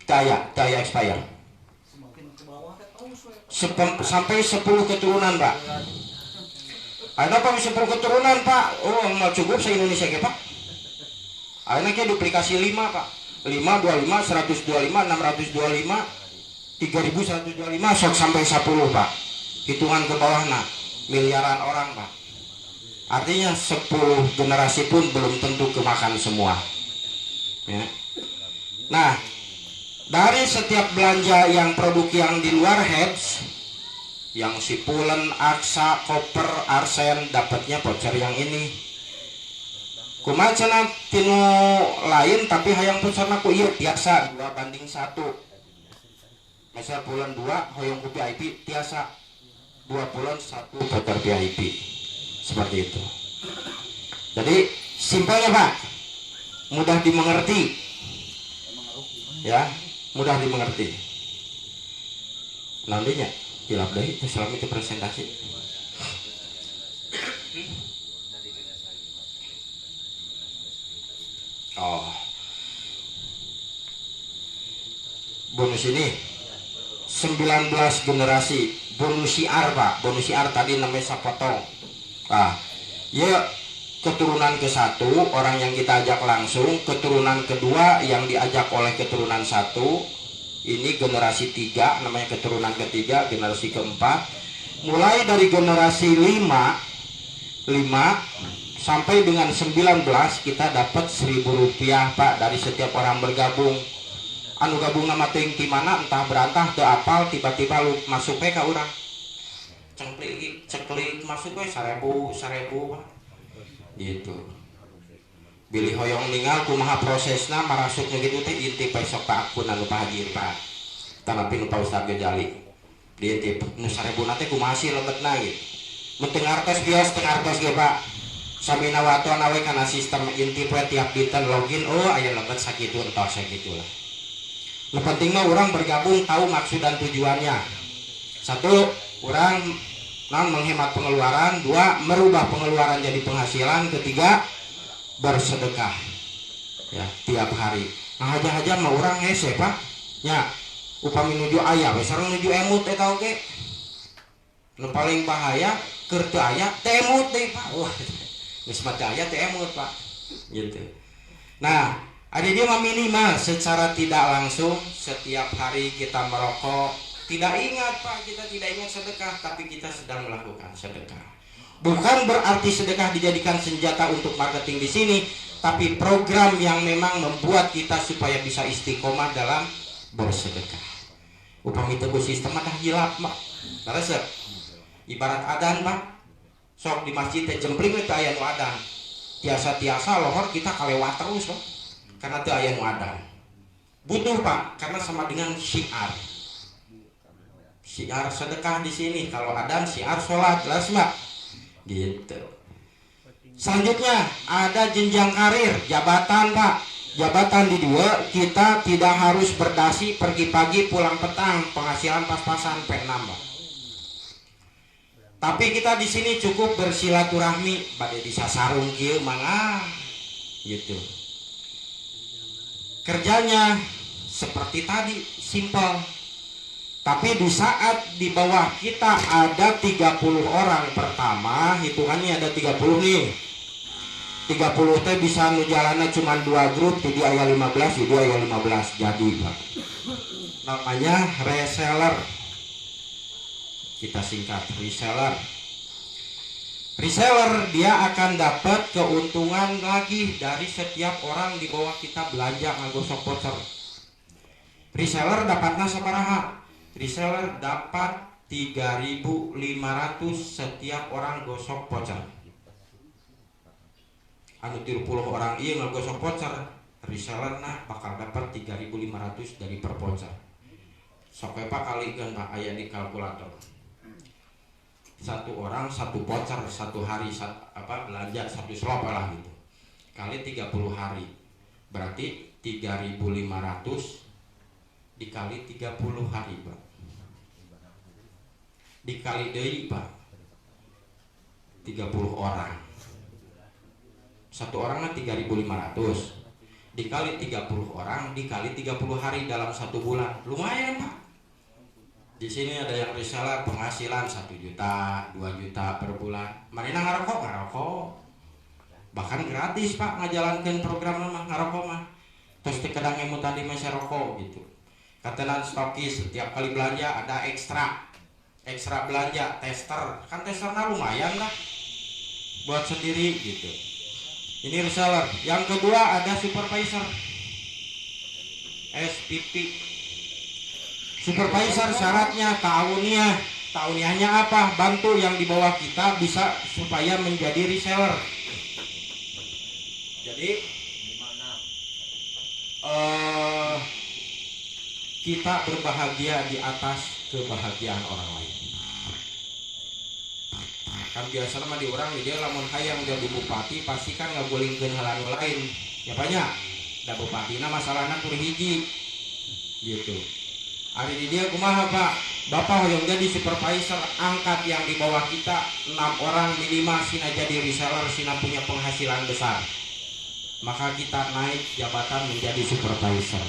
Daya expire. Sampai 10 keturunan Pak. Ada Pak 10 keturunan Pak. Oh mau cukup se Indonesia ke Pak. Akhirnya duplikasi 5 Pak. 525, 125, 625, 3125 sok sampai 10 Pak. Hitungan ke bawahnya miliaran orang Pak. Artinya 10 generasi pun belum tentu kemakan semua. Ya. Nah, dari setiap belanja yang produk yang di luar hedge, yang sipulen, aksa, koper, arsen, dapatnya voucher yang ini. Kumaha cenah tinu lain tapi hayang voucherna ku ieu tiasa 2:1. Misal bulan 2 hoyong ku VIP tiasa 2 bulan 1 voucher VIP. Seperti itu. Jadi simpelnya Pak, mudah dimengerti. Ya, mudah dimengerti. Nantinya hilap deui teh selama itu presentasi. Oh. Bonus ini 19 generasi bonus syiar Pak. Bonus syiar tadi namanya sapotong. Nah, ya keturunan ke-1 orang yang kita ajak langsung, keturunan kedua yang diajak oleh keturunan 1, ini generasi 3 namanya keturunan ketiga, generasi keempat, mulai dari generasi 5 sampai dengan 19 kita dapat 1.000 rupiah Pak dari setiap orang bergabung. Anu gabung nama ting di mana entah berantah teu apal tiba-tiba lu masuk ke urang. Ceklik masuk we 1.000 Pak. Gitu. Bilih hoyong ningal kumaha prosesna marasukna gitu teh inti besok Pak akun anu pahadir Pak. Tanapi nu Pak Ustaz Gejali. Diintip nu 1.000 teh kumaha sih lebetna gitu. Mun teu ngartos bios teu ngartos ge Pak. Sami nawaton awe kana sistem inti we tiap dinten login oh aya lebet sakitu entos sakitu lah. Nu penting mah urang bergabung tahu maksud dan tujuannya. 1, urang menghemat pengeluaran, 2, merubah pengeluaran jadi penghasilan, 3, bersedekah ya tiap hari. Nah haja-haja mah urang hese Pak nya upami nuju aya we sareng nuju emut eta oge nu paling bahaya keur teu aya teh emut deui Pak. Wah geus mah teu aya teh emut Pak gitu. Nah ada dia mah minimal secara tidak langsung setiap hari kita merokok. Tidak ingat Pak, kita tidak ingat sedekah, tapi kita sedang melakukan sedekah. Bukan berarti sedekah dijadikan senjata untuk marketing di sini, tapi program yang memang membuat kita supaya bisa istiqomah dalam bersedekah. Upami teguh sistem ada hilap Pak. Resep. Ibarat adan Pak. Sok di masjid teh jempling teh aya nu adan. Tiasa-tiasa lohor kita kalewat terus Pak. Karena teh aya nu adan. Butuh Pak, karena sama dengan syiar. Syiar sedekah di sini, kalau adzan syiar sholat, jelas Mbak. Gitu. Selanjutnya ada jenjang karir, jabatan Pak. Jabatan di 2 kita tidak harus berdasi pergi pagi pulang petang, penghasilan pas-pasan P6 Pak. Tapi kita di sini cukup bersilaturahmi, pada disasarung kieu mangga gitu. Kerjanya seperti tadi, simpel. Tapi di saat di bawah kita ada 30 orang, pertama hitungannya ada 30 nih. 30 teh bisa nu jalanna cuma 2 grup, jadi aya 15, jadi aya 15 jadi Pak. Namanya reseller. Kita singkat reseller. Reseller dia akan dapat keuntungan lagi dari setiap orang di bawah kita belanja ngagosok voucher. Reseller dapatnya sabaraha? Reseller dapat 3.500 setiap orang gosok voucher. Anu 30 orang iya ngagosok voucher, reseller nah bakal dapat 3.500 dari per voucher. Sok Pak kalikan Pak aya di kalkulator. Satu orang satu voucher satu hari belanja satu slot lah gitu. Kali 30 hari. Berarti 3.500 dikali 30 hari Pak, dikali deui Pak 30 orang, satu orang 3.500 dikali 30 orang dikali 30 hari dalam 1 bulan, lumayan Pak. Di sini ada yang reseller penghasilan 1 juta 2 juta per bulan, marina ngarokok bahkan gratis Pak ngajalankan program mah ngarokok mah, terus dikadang emu tadi masih rokok gitu. Katenan stokis setiap kali belanja ada ekstra belanja tester, kan testernya lumayan lah buat sendiri gitu. Ini reseller. Yang kedua ada supervisor SPP. Supervisor syaratnya tahuniahnya apa? Bantu yang di bawah kita bisa supaya menjadi reseller. Jadi kita berbahagia di atas kebahagiaan orang lain. Kan biasa mah di orang dia lamun hayang jadi bupati pasti kan ngagulingkeun hal anu lain. Ya banyak. Da bupatina masalahna kudu hiji. Gitu. Ari di dia kumaha Pak? Bapak yang jadi supervisor angkat yang di bawah kita 6 orang minimal sina jadi reseller, sina punya penghasilan besar. Maka kita naik jabatan menjadi supervisor.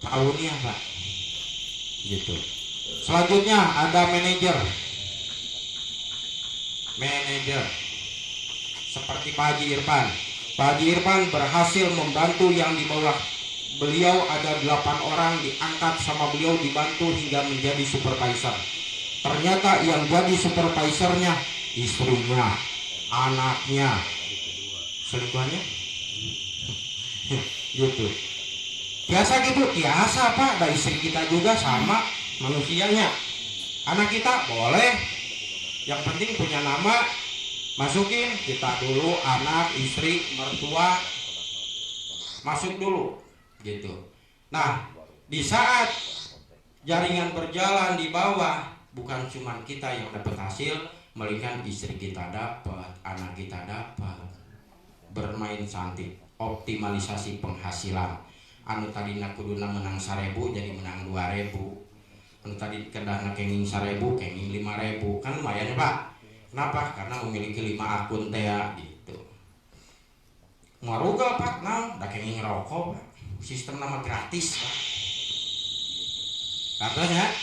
Tahunnya Pak gitu. Selanjutnya ada manajer seperti Pak Haji Irfan. Pak Haji Irfan berhasil membantu yang di bawah beliau ada 8 orang diangkat sama beliau, dibantu hingga menjadi supervisor. Ternyata yang jadi supervisornya istrinya, anaknya, selingkuhannya gitu. Biasa gitu, biasa Pak, ada istri kita juga sama manusianya. Anak kita boleh, yang penting punya nama, masukin kita dulu, anak, istri, mertua, masuk dulu, gitu. Nah, di saat jaringan berjalan di bawah, bukan cuma kita yang dapat hasil, melainkan istri kita dapat, anak kita dapat, bermain cantik, optimalisasi penghasilan. Anu tadina kuduna menang 1.000 jadi menang 2.000, anu tadi kedahna kenging 1.000 kenging 5.000, kan lumayan ya Pak. Kenapa? Karena memiliki 5 akun teh gitu. Ngaruga Pak, nah da kenging rokok Pak. Sistem nama gratis Pak. Katanya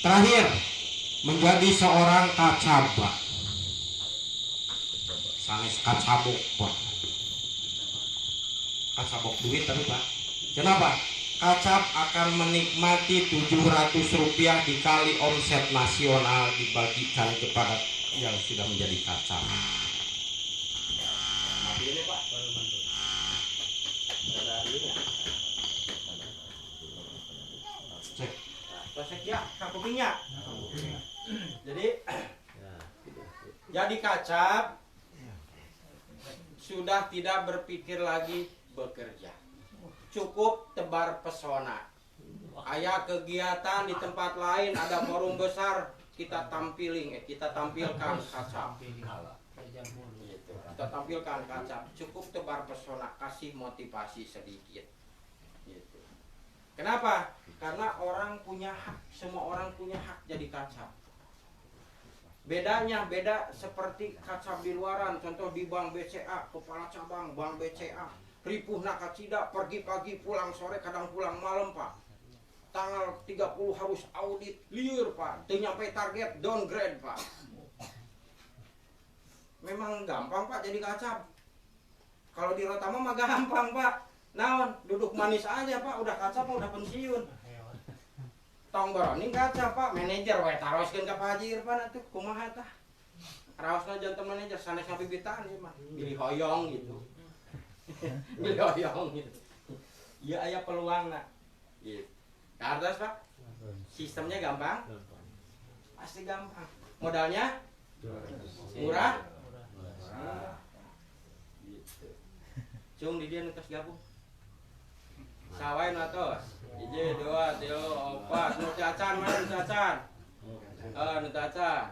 terakhir menjadi seorang kacabak, sanes kacabok Pak, kacabok duit tapi Pak. Kenapa? Kacab akan menikmati Rp700 dikali omset nasional dibagikan kepada yang sudah menjadi kacab. Mati ini Pak, baru mantul. Ada ini. Cek. Cek ya, kupingnya. Jadi kacab sudah tidak berpikir lagi bekerja. Cukup tebar pesona. Aya kegiatan di tempat lain, ada forum besar, kita tampilkan kacab. Gitu. Kita tampilkan kacab. Cukup tebar pesona, kasih motivasi sedikit. Gitu. Kenapa? Karena orang punya hak, semua orang punya hak jadi kacab. Bedanya beda seperti kacab di luaran, contoh di Bank BCA, kepala cabang Bank BCA. Ripuh nak kacida, pergi pagi pulang sore, kadang pulang malam Pak. tanggal 30 harus audit liur Pak, teu nyampe target downgrade Pak. Memang gampang Pak jadi kacap. Kalau di Rotama mah gampang Pak. Naon, duduk manis aja Pak, udah kacap udah pensiun. Tong baroning kacap Pak, manajer we taroskeun ka Pak Haji Irfan atuh kumaha tah. Raosna janten manajer sanes ngabibitaan ieu mah, pilih hoyong gitu. Pilih hoyong gitu. Ya aya peluangna. Gitu. Kardas Pak. Sistemnya gampang? Pasti gampang. Modalnya murah? Murah. Gitu. Cung di dia nutos gabung. Sawain atos. 1, 2, 3, 4. Nu cacan mana nu cacan? Nu cacan.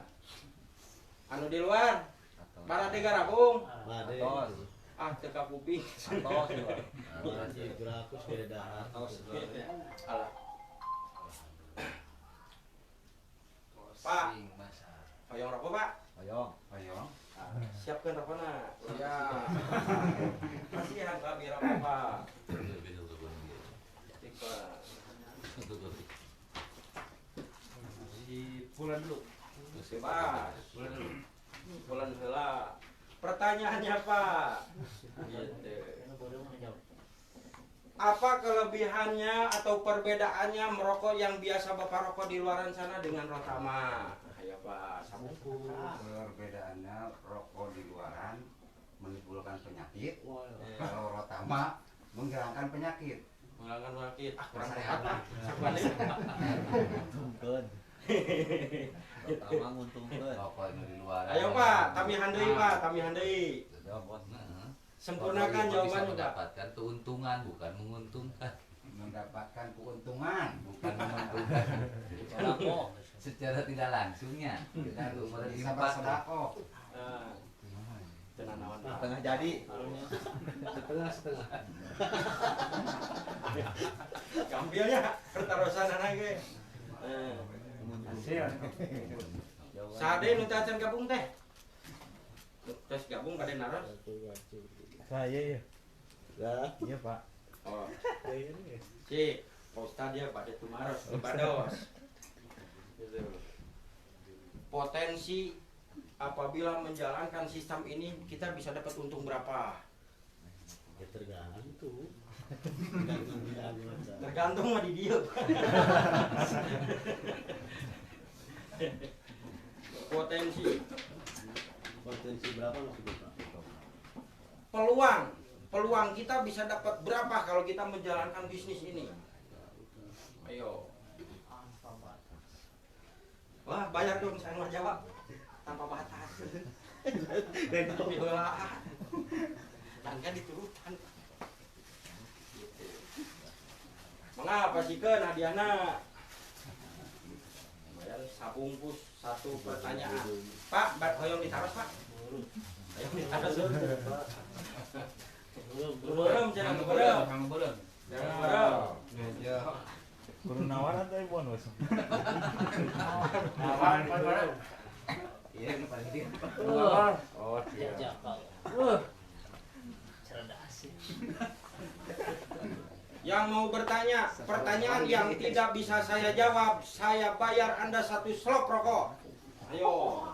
Anu di luar? Para tiga gabung. Atos. Ah teu ka kuping. Atos. Grakus beda atos. Alah. Pak. Hoyong rokok Pak? Hoyong. Siapkan rokokna. Ya. Kasihan Pak biar rokok Pak. Si Pulan dulu. Pak. Pulan heula. Pertanyaannya Pak. Gitu. Apa kelebihannya atau perbedaannya merokok yang biasa Bapak rokok di luaran sana dengan Rotama? Ayo Pak, sabungku. Perbedaannya rokok di luaran menimbulkan penyakit, kalau Rotama menghilangkan penyakit. Menghilangkan penyakit. Kurang Saya sehat Pak. Nguntungkeun. Pertama nguntungkeun. Rokok itu di luaran. Ayo Pak, kami handai Pak, kami handai. Sempurnakan jawabannya Pak. Mendapatkan keuntungan bukan menguntungkan. Mendapatkan keuntungan, bukan menguntungkan. Secara tidak langsungnya. Dan Kemudian bisa impact. bersedekah. Tenanawan Pak. Tengah jadi. Gambilnya pertarusan anak ge. Sade nu tacan gabung teh. Terus gabung pada naros. Saya ya. Iya Pak. Oh. Si, Pak Ustad dia pada tumaros di Bados. Gitu. Potensi apabila menjalankan sistem ini kita bisa dapat untung berapa? Ya tergantung. Tergantung mah di dia. Potensi berapa maksudnya Pak? Peluang kita bisa dapat berapa kalau kita menjalankan bisnis ini? Ayo. Wah, bayar dong saya mau jawab tanpa batas. Dibelahan. Dan kan diturutan. Gitu. Mengapa sih kan hadiahna? Bayar sabungkus satu pertanyaan. Pak, bat hoyong ditaros Pak. Hoyong ditaros dulu. Belum, jangan belum. Jangan belum. Kudu nawaran teh bonus. Nawan, Pak. Iya, ini paling dia. Oh, siap. Yang mau bertanya, pertanyaan yang tidak bisa saya jawab, saya bayar Anda 1 slop rokok. Ayo.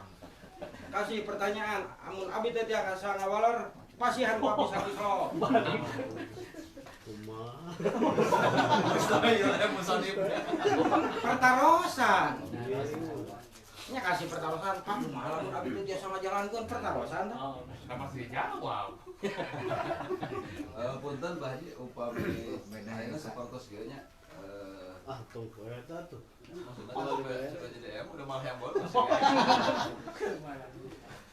Kasih pertanyaan, amun abi teh tiasa ngawaler, pasihan ku abi 1 slop. Pertarosan. Nya kasih pertarosan, Pak, kumaha lamun abi teh tiasa ngajalankeun pertarosan teh. Masih jawab. Punten Pak Haji upami ayeuna sapertos ge nya Tuh eta tuh. maksudna sudah jadi udah malah yang bonus.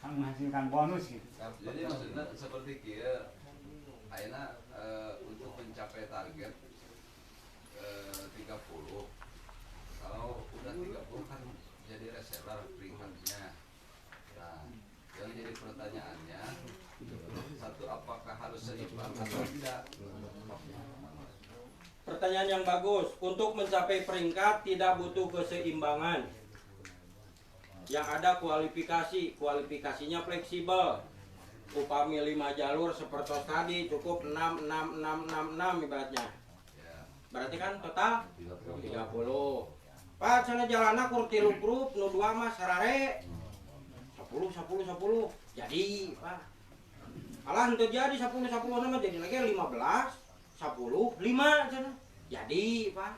Menghasilkan bonus gitu. Jadi maksudnya seperti kieu ayeuna untuk mencapai target 30 kalau udah 30 kan jadi reseller peringkatnya. Nah, yang jadi pertanyaannya satu apakah harus seimbang atau tidak? Pertanyaan yang bagus. Untuk mencapai peringkat tidak butuh keseimbangan. Yang ada kualifikasi, kualifikasinya fleksibel. Upami 5 jalur seperti tadi cukup 6 ibaratnya. Ya. berarti kan total 30. Pak sana jalana kur 3 grup nu 2 mah sarare 10 jadi Pak alah henteu jadi 10 nama jadi lagi 15 10 5 cenah jadi Pak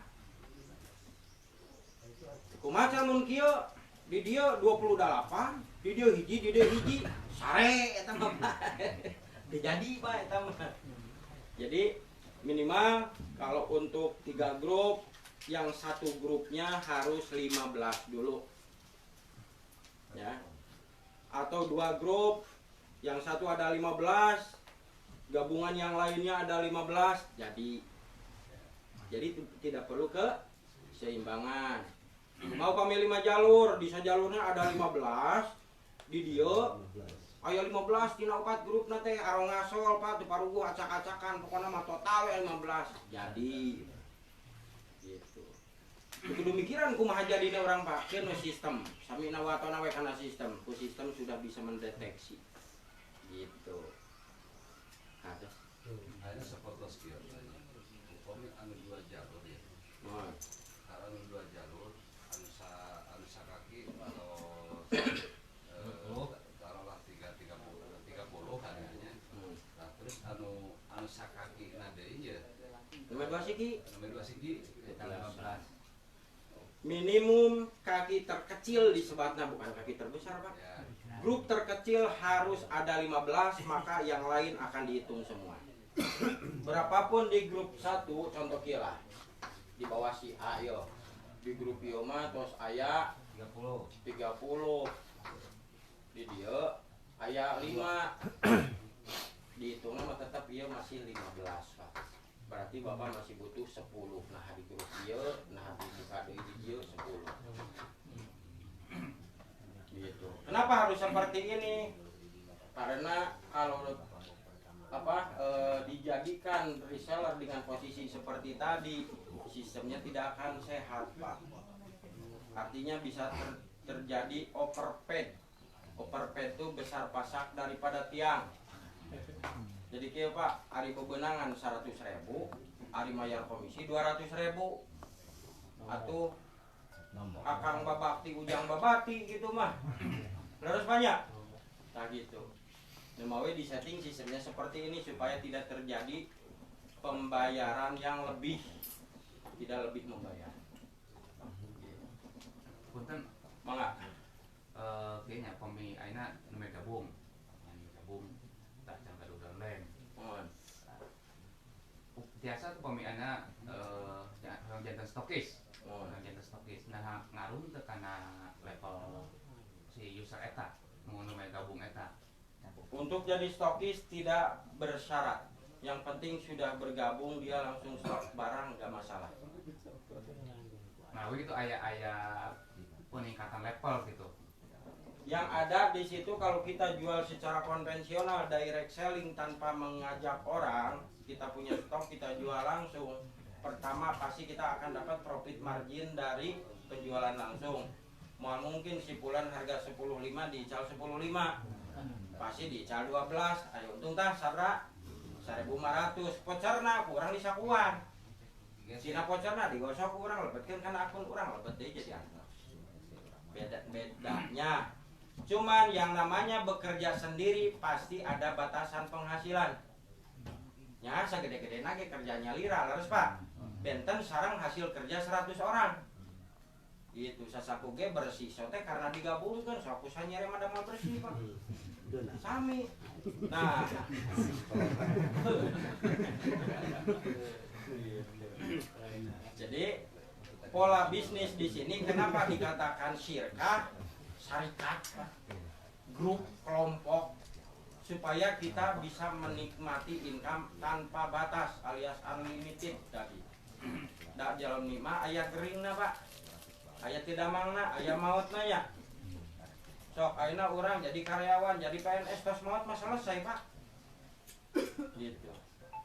kumaha mun kieu di dia 28 di dia hiji sare eta mah jadi Pak eta mah jadi minimal kalau untuk 3 grup yang satu grupnya harus 15 dulu ya atau 2 grup yang satu ada 15 gabungan yang lainnya ada 15 jadi tidak perlu ke seimbangan mau kami 5 jalur di sajalurnya ada 15 di dia aya 15 tina 4 grup nanti arong ngasol Pak teu paruguh acak-acakan pokoknya mah total 15 jadi gitu kudu mikiran kumaha jadina orang Pak keun sistem sami nawatona we kana sistem ku sistem sudah bisa mendeteksi gitu ada Ada seperti sekian. Komik anu 2 jalur ya. Karena anu 2 jalur anu sakaki kalau taruhlah 30 harganya. Nah, terus anu sakaki nadei ya. nomor 2 siki Nomor 2 sigi 15. minimum kaki terkecil disebatnya bukan kaki terbesar Pak Ya. grup terkecil harus ada 15 maka yang lain akan dihitung semua berapapun di grup 1 contoh kira di bawah si A yo di grup ieu mah tos aya 30 di dia aya 5 dihitungna mah tetap ieu masih 15 Pak berarti Bapak masih butuh 10 nah di grup ieu nah di buka deui di ieu 10 gitu. Kenapa harus seperti ini? Karena kalau dijadikan reseller dengan posisi seperti tadi, sistemnya tidak akan sehat, Pak. Artinya bisa terjadi overpaid. Overpaid itu besar pasak daripada tiang. Jadi kayak Pak, hari bebenangan 100.000, hari mayar komisi 200.000. Atau akang babakti ujang babati gitu mah harus banyak nah gitu mau disetting sistemnya seperti ini supaya tidak terjadi pembayaran yang tidak lebih membayar punten mangga kayaknya pemi aina nomor gabung tak jangan udah lem biasa tuh pemi aina jantan stokis nah ngaruh teu kana level si user eta mau nomor gabung eta untuk jadi stokis tidak bersyarat yang penting sudah bergabung dia langsung stok barang nggak masalah nah itu aya peningkatan level gitu yang ada di situ kalau kita jual secara konvensional direct selling tanpa mengajak orang kita punya stok kita jual langsung pertama pasti kita akan dapat profit margin dari penjualan langsung mau mungkin si bulan harga 10.5 diical 10.5 pasti diical 12 ayo untung tah sadra 1.500 pocerna kurang disakuan sina pocerna digosok kurang lebetkeun kana akun kurang lebet deui jadi bedanya cuman yang namanya bekerja sendiri pasti ada batasan penghasilan nya segede-gede nage kerjanya lira harus Pak benten sarang hasil kerja 100 orang itu sasaku ge bersih sote karena digabungkan saku sanyere mah damel bersih Pak sami nah jadi pola bisnis di sini kenapa dikatakan syirkah syarikat grup kelompok supaya kita bisa menikmati income tanpa batas alias unlimited tadi. Dak jalan lima aya geringna Pak. Aya tidak mangna, aya mautna ya. Sok ayeuna urang jadi karyawan, jadi PNS tos maut mah selesai Pak. Gitu.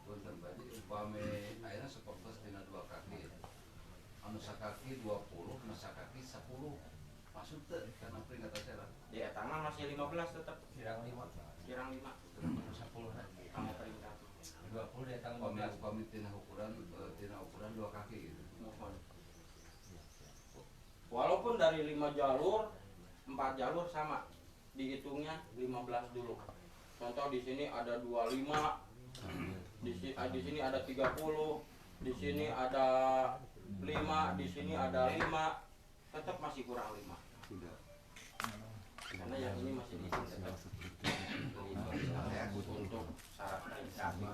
Punten berarti upami ayeuna seperti dina 2 kaki. Anu sakaki 20, anu sakaki 10. Maksud teh karena peringatan saya. Di etana masih 15 tetap. kirang 5 Kirang 5. 10 Kamu peringkat. 20 datang upami tina ukuran 2 kaki gitu. Mohon. Walaupun dari 5 jalur, 4 jalur sama, dihitungnya 15 dulu. Contoh di sini ada 25, di sini ada 30, di sini ada 5, di sini ada 5, tetap masih kurang 5. Karena yang ini masih tetap untuk syarat registrasi.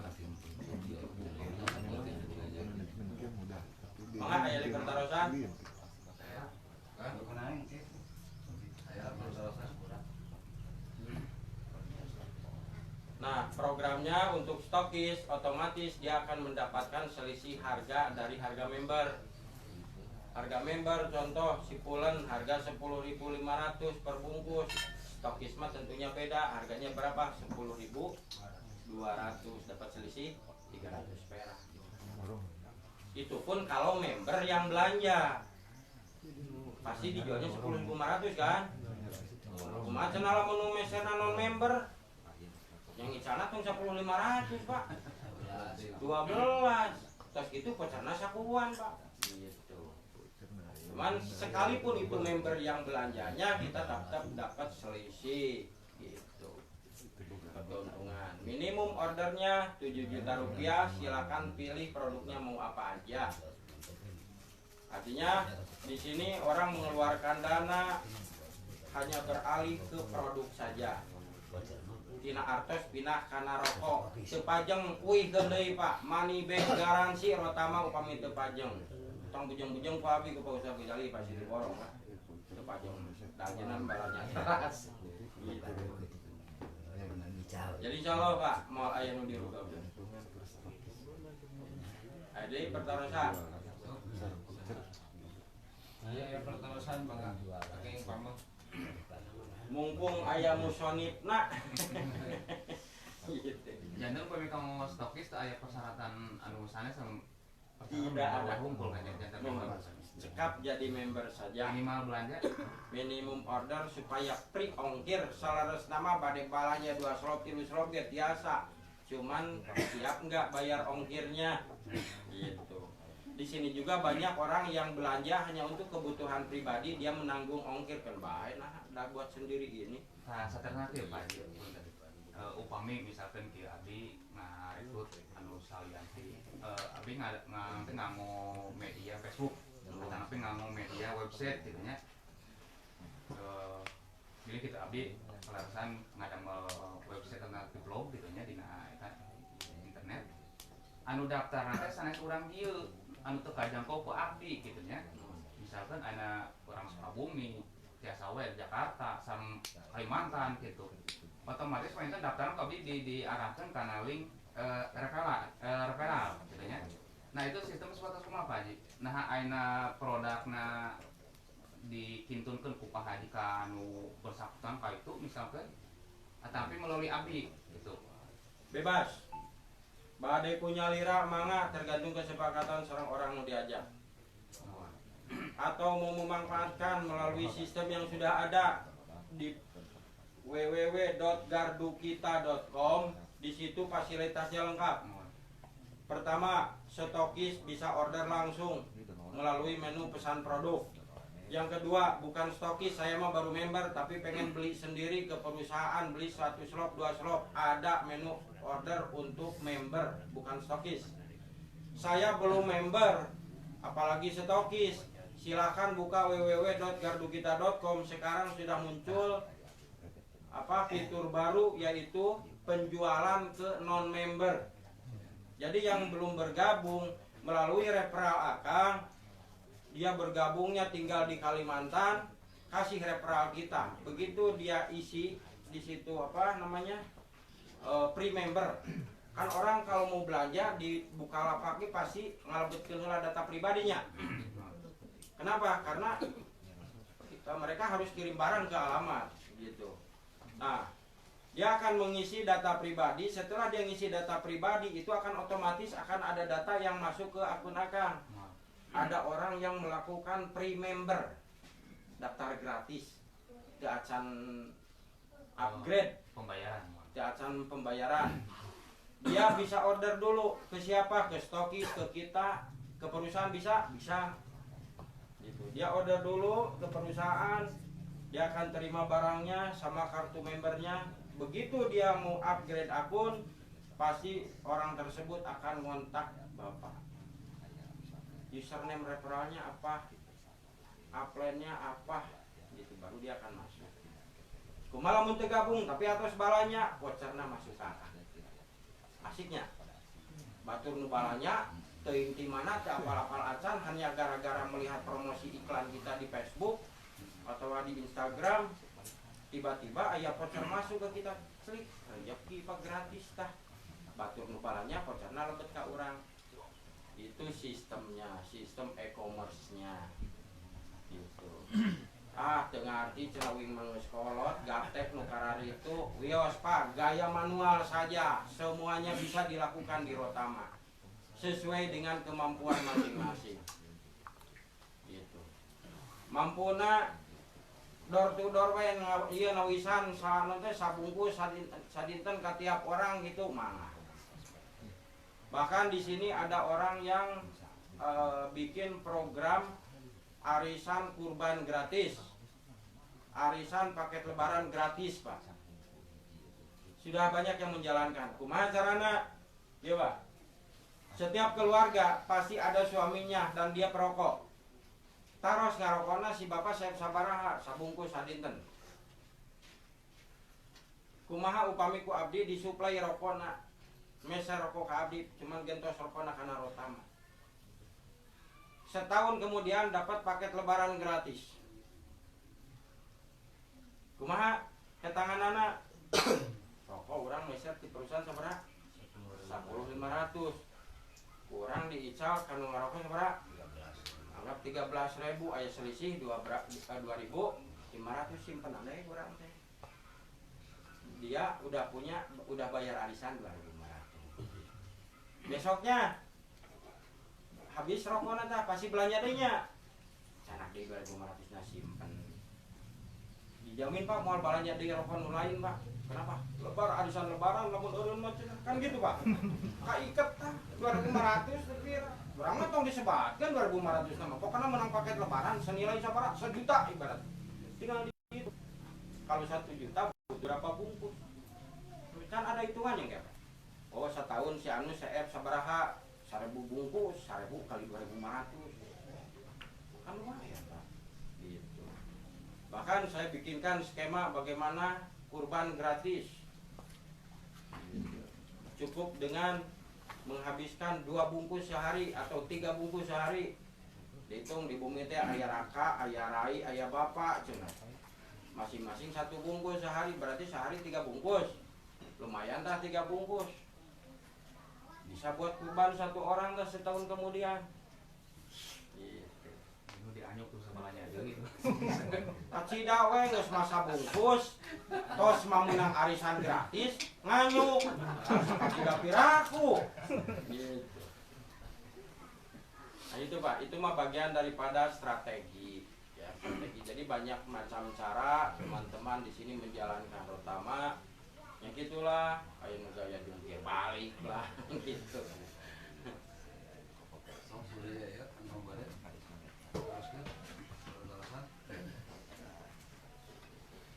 Mangga aya di pertarosan. Nah, programnya untuk stokis otomatis dia akan mendapatkan selisih harga dari harga member. Harga member contoh sipulen harga 10.500 per bungkus. Stokis mah tentunya beda, harganya berapa? 10.200, dapat selisih 300 perak. Itu pun kalau member yang belanja. Pasti dijualnya 10.500 kan? Kumaha cenah lamun mesena non member? Yang icana tuh 10.500, Pak. 12. Terus gitu pacarna sakuan, Pak. Gitu. Cuman sekalipun itu member yang belanjanya kita tetap dapat selisih gitu. Keuntungan. Minimum ordernya 7 juta rupiah, silakan pilih produknya mau apa aja. Artinya di sini orang mengeluarkan dana hanya beralih ke produk saja. Tina artos pindah kana rokok tepajeng wih deui Pak, money back garansi rotama upami tepajeng tong bujeng-bujeng ku abi ku Pak Ustaz Ghazali pasti diborong lah tepajeng dagenan balanya keras gitu. Jadi insyaallah Pak moal aya nu diruga ade pertarosan Aya pertarosan Bang. Saking pamah mumpung aya musonipna gitu. Jangan upami kamu stokis aya persyaratan anu sanes Tidak ada. Humpul kan jangan Cekap jadi member saja. minimal belanja Minimum order supaya free ongkir salares nama bade balanya 2 slop 3 slop ya biasa. Cuman siap nggak bayar ongkirnya gitu. Di sini juga banyak orang yang belanja hanya untuk kebutuhan pribadi, dia menanggung ongkir kan baik nah dah buat sendiri ini. nah alternatif Pak upami misalkan ki abi ngarekrut anu salianti abi nganggo media Facebook atau abi nganggo media website gitu nya jadi kita abi selarasan ngadamel website atau blog gitu nya di internet anu daftar nanti sanes urang dieu anu teu kajangkau ku abdi gitu nya. Misalkan ana orang Sukabumi, tiasa we Jakarta, sam Kalimantan gitu. Otomatis painten daftar ku abdi diarahkeun kana link referral gitu nya. Nah, itu sistem sebatas kumaha Pak Haji? Nah, ayeuna produkna dikintunkeun ku Pak Haji ka anu bersangkutan ka itu misalkan tapi melalui abdi gitu. Bebas. Bade punya lira mangga tergantung kesepakatan seorang orang mau diajak. Atau mau memanfaatkan melalui sistem yang sudah ada di www.gardukita.com. Di situ fasilitasnya lengkap. Pertama, stokis bisa order langsung melalui menu pesan produk. Yang kedua, bukan stokis, saya mah baru member tapi pengen beli sendiri ke perusahaan, beli 1 slop, 2 slop, ada menu order untuk member, bukan stokis. Saya belum member, apalagi stokis. Silakan buka www.gardukita.com. Sekarang sudah muncul fitur baru yaitu penjualan ke non member. Jadi yang belum bergabung melalui referral Akang, dia bergabungnya tinggal di Kalimantan, kasih referral kita. Begitu dia isi di situ pre-member. Kan orang kalau mau belanja di Bukalapak ini pasti ngalebetkeun heula data pribadinya. Kenapa? Karena mereka harus kirim barang ke alamat gitu. Nah, dia akan mengisi data pribadi. Setelah dia ngisi data pribadi, itu akan otomatis akan ada data yang masuk ke akun Akang. Ada orang yang melakukan pre-member, daftar gratis, acan upgrade, Pembayaran. acan pembayaran. dia bisa order dulu ke siapa, ke stokis, ke kita, ke perusahaan bisa gitu. Dia order dulu ke perusahaan, dia akan terima barangnya sama kartu membernya. Begitu dia mau upgrade akun, pasti orang tersebut akan kontak Bapak. Username referralnya apa, upline-nya apa, gitu, baru dia akan masuk. Kumaha mun teu gabung tapi atos balanya voucherna masukkan. Asiknya batur nu balanya teu inti mana teu apal-apal acan, hanya gara-gara melihat promosi iklan kita di Facebook atau di Instagram, tiba-tiba aya voucher masuk ke kita, klik rezeki pak gratis tah. Batur nu balanya voucherna lebet ka urang. Itu sistemnya, sistem e-commerce-nya gitu. Tengah arti celawing mengeskolot, gaptek nukarar itu, wios pak, gaya manual saja, semuanya bisa dilakukan di Rotama, sesuai dengan kemampuan masing-masing. Gitu. Mampuna door to door we ieu nawisan sabungkus sadinten ka tiap orang gitu mah. Bahkan di sini ada orang yang bikin program arisan kurban gratis, arisan paket lebaran gratis pak. Sudah banyak yang menjalankan. Kumaha carana? Ya pak. Setiap keluarga pasti ada suaminya dan dia perokok. Taros ngarokokna si bapak saya sabaraha sabungkus sadinten. Kumaha upami ku abdi disuplai rokokna, mesa rokok ka abdi, cuman gentos rokokna kana Rotama. Setahun kemudian dapat paket lebaran gratis. Kumaha ketanganana rokok orang meser di perusahaan sabaraha 10.500. Kurang diical kanu ngarokok sabaraha anggap 13.000, aya selisih 2.500 simpenan deui kurang teh. Dia udah bayar arisan 2.500. Besoknya habis rokokna tah pasti belanja deui nya. Canak deui 2.500 na simpen. Dijamin Pak moal belanja deui rokok nu lain Pak. Kenapa? Arisan lebaran lamun eureun mah kan gitu Pak. Kaiket tah 2.500 teh. Urang mah tong disebatkeun 2.500 na mah. Pokona menang paket lebaran senilai sabaraha? 1 juta ibarat. Tinggal di itu. Kalau 1 juta berapa bungkus? Kan ada hitungannya enggak Pak? Oh setahun si anu CF sabaraha? 1.000 bungkus, 1.000 kali 2.500 kan lumayan Pak gitu. Bahkan saya bikinkan skema bagaimana kurban gratis gitu. Cukup dengan menghabiskan 2 bungkus sehari atau 3 bungkus sehari. Dihitung di bumi teh aya raka, aya rai, aya bapak cenah. Masing-masing 1 bungkus sehari, berarti sehari 3 bungkus. Lumayan dah 3 bungkus. Bisa buat kurban 1 orang dah setahun kemudian. Gitu. Ini dianyuk tuh sama nanya aja gitu. Cida we geus masa bungkus, tos meunang arisan gratis, nganyuk. Cida piraku. Gitu. Nah itu Pak, itu mah bagian daripada strategi. Ya, strategi. Jadi banyak macam cara teman-teman di sini menjalankan Rotama. Yang gitulah, ayo gaya jungkir balik lah, gitu. Oh, sudah ya, kan nomornya. Teruskan, terus.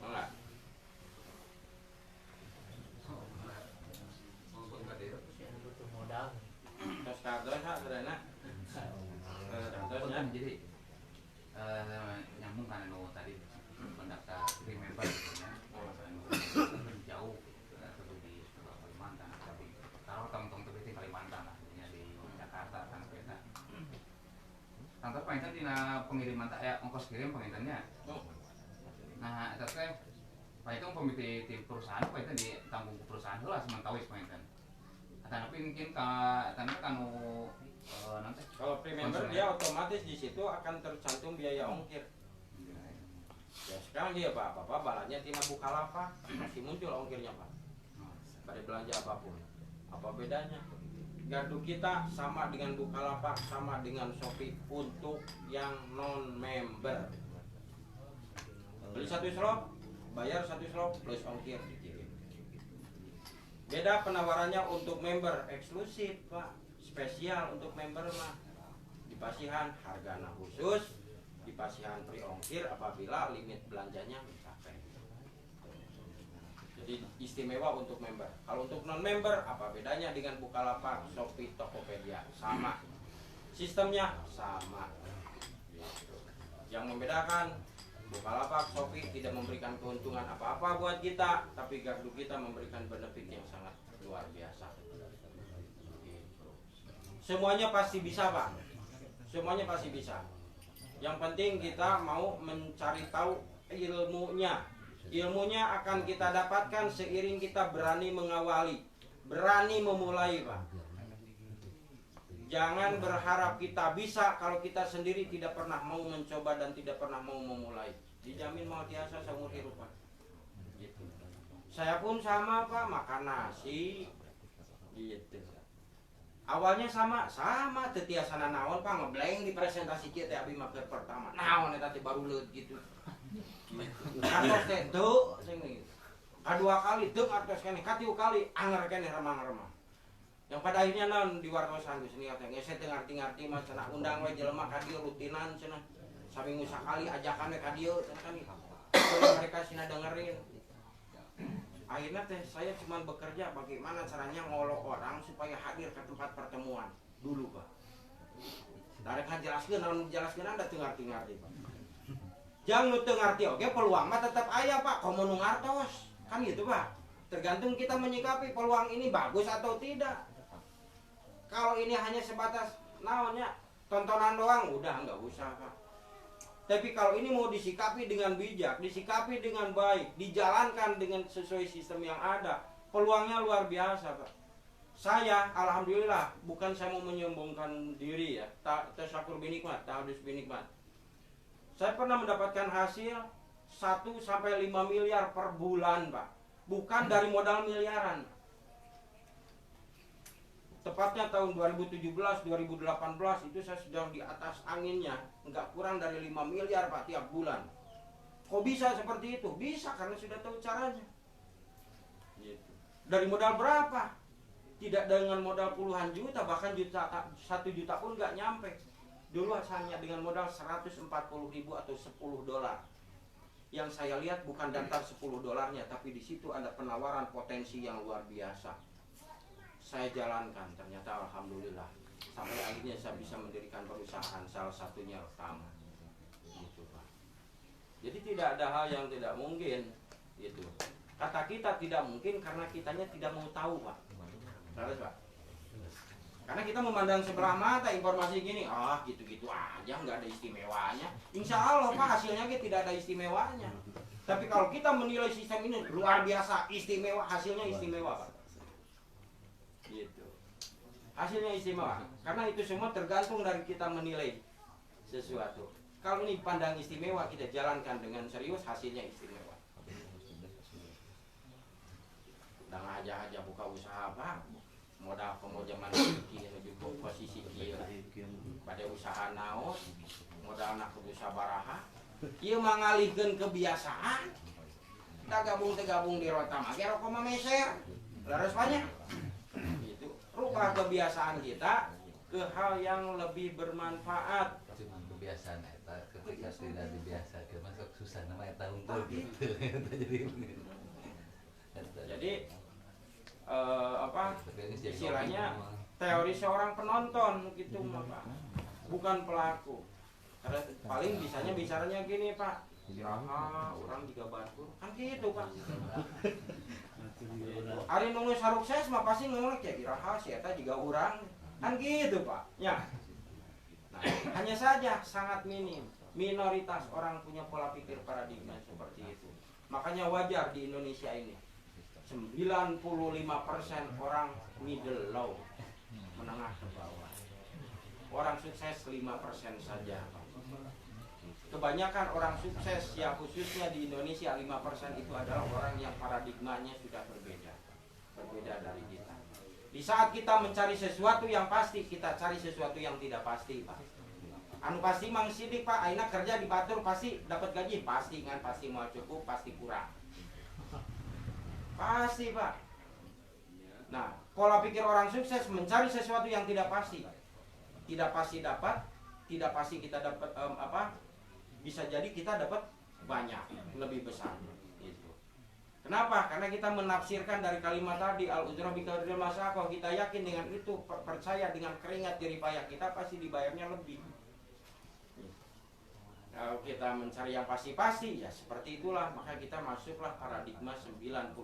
Enggak. Butuh modal. Tos kardon ha sederhana. Kan jadi nyambung kan anu tadi pendaftar remember gitu ya. Jauh tentu di Kalimantan, tapi kalau tong-tong itu di Kalimantan lah, di Jakarta kan beda. Kantor penginten di pengiriman ongkos kirim pengintennya. Nah, itu teh Pak itu pemiti di perusahaan, Pak itu ditanggung ke perusahaan lah sementawis penginten. Tapi mungkin tanpa kanu nanti Kalau pre-member dia otomatis di situ akan tercantum biaya ongkir. Ya sekarang dia Pak, Bapak balanya tina Bukalapak masih muncul ongkirnya Pak. Pada belanja apapun. Apa bedanya? Gardu kita sama dengan Bukalapak, sama dengan Shopee untuk yang non-member. Beli 1 slot, bayar 1 slot plus ongkir dikirim. Beda penawarannya untuk member eksklusif Pak, spesial untuk member mah dipasihan harga khusus, dipasihan free ongkir apabila limit belanjanya mencapai. Jadi istimewa untuk member. Kalau untuk non member apa bedanya dengan Bukalapak, Shopee, Tokopedia? Sama, sistemnya sama. Yang membedakan Bukalapak, Shopee tidak memberikan keuntungan apa-apa buat kita, tapi gardu kita memberikan benefit yang sangat luar biasa. Semuanya pasti bisa Pak, semuanya pasti bisa. Yang penting kita mau mencari tahu ilmunya. Ilmunya akan kita dapatkan seiring kita berani mengawali, berani memulai Pak. Jangan berharap kita bisa kalau kita sendiri tidak pernah mau mencoba dan tidak pernah mau memulai. Dijamin mau biasa seumur hidup Pak. Gitu. Saya pun sama Pak, makan nasi. Gitu. Awalnya sama tetiasana naon Pak, ngebleng di presentasi kita abi maker pertama. Naon eta teh baru leut gitu. Artos teh teu sing kadua kali teu artos keneh, katilu kali anger keneh remang-remang. Yang pada akhirnya non diwartosan geus niat teh geus teu ngarti-ngarti mah cenah undang we jelema ka dieu rutinan cenah. Saminggu sakali ajakan we ka dieu cenah kan. Mereka sina dengerin. Akhirnya teh saya cuma bekerja bagaimana caranya ngolok orang supaya hadir ke tempat pertemuan dulu Pak. Dari ngajelaskeun naon dijelaskeun anda teu ngarti-ngarti Pak. Jangan teu ngarti oge peluang mah tetap aya Pak, komo nu ngartos. Kan gitu Pak. Tergantung kita menyikapi peluang ini bagus atau tidak. Kalau ini hanya sebatas naonnya tontonan doang udah nggak usah Pak. Tapi kalau ini mau disikapi dengan bijak, disikapi dengan baik, dijalankan dengan sesuai sistem yang ada, peluangnya luar biasa Pak. Saya alhamdulillah bukan saya mau menyombongkan diri ya, tasyakur binikmat, ta'adus binikmat. Saya pernah mendapatkan hasil 1 sampai 5 miliar per bulan Pak. Bukan dari modal miliaran. Tepatnya tahun 2017, 2018 itu saya sedang di atas anginnya, nggak kurang dari 5 miliar Pak tiap bulan. Kok bisa seperti itu? Bisa karena sudah tahu caranya. Gitu. Dari modal berapa? Tidak dengan modal puluhan juta, bahkan 1 juta pun nggak nyampe. Dulu hanya dengan modal 140.000 atau $10. Yang saya lihat bukan daftar $10-nya, tapi di situ ada penawaran potensi yang luar biasa. Saya jalankan, ternyata alhamdulillah sampai akhirnya saya bisa mendirikan perusahaan, salah satunya Rotama. Gitu Pak. Jadi tidak ada hal yang tidak mungkin. Gitu. Kata kita tidak mungkin karena kitanya tidak mau tahu Pak. Terus Pak. Karena kita memandang sebelah mata informasi gini, gitu-gitu aja, nggak ada istimewanya. Insya Allah Pak hasilnya tidak ada istimewanya. Tapi kalau kita menilai sistem ini luar biasa, istimewa, hasilnya istimewa Pak. Gitu. Hasilnya istimewa. Karena itu semua tergantung dari kita menilai sesuatu. Kalau ini pandang istimewa, kita jalankan dengan serius, hasilnya istimewa. Dan aja buka usaha Pak. Modal pemojaman sedikit menuju posisi kieu. Pada usaha naon, modal nak usaha baraha. Ieu mangalihkeun kebiasaan. Kita gabung di Rotama, ge rokok mah meser. Laras banyak. Gitu. Rubah kebiasaan kita ke hal yang lebih bermanfaat. Cuma kebiasaan eta ketika tidak dibiasakeun masuk susah nama eta unggul gitu. Jadi istilahnya teori seorang penonton gitu Pak, bukan pelaku. Karena paling bicaranya gini Pak, iraha orang juga batur kan gitu Pak. Ari nunggu sukses mah pasti ngomong ya iraha si eta juga orang kan gitu Pak. Ya. Nah, hanya saja sangat minoritas orang punya pola pikir paradigma seperti itu. Makanya wajar di Indonesia ini 95% orang middle low, menengah ke bawah. Orang sukses 5% saja. Kebanyakan orang sukses ya khususnya di Indonesia 5% itu adalah orang yang paradigmanya sudah berbeda dari kita. Di saat kita mencari sesuatu yang pasti, kita cari sesuatu yang tidak pasti Pak. Anu pasti mang sidik Pak, aina kerja di batur pasti dapat gaji, pasti kan, pasti mau cukup, pasti kurang. Pasti Pak. Nah, pola pikir orang sukses mencari sesuatu yang tidak pasti. Tidak pasti dapat, tidak pasti kita dapat bisa jadi kita dapat banyak, lebih besar. Gitu. Kenapa? Karena kita menafsirkan dari kalimat tadi al-ujra bi qadril masaqah, kita yakin dengan itu, percaya dengan keringat jerih payah kita pasti dibayarnya lebih. Kalau kita mencari yang pasti-pasti, ya seperti itulah, maka kita masuklah paradigma 95%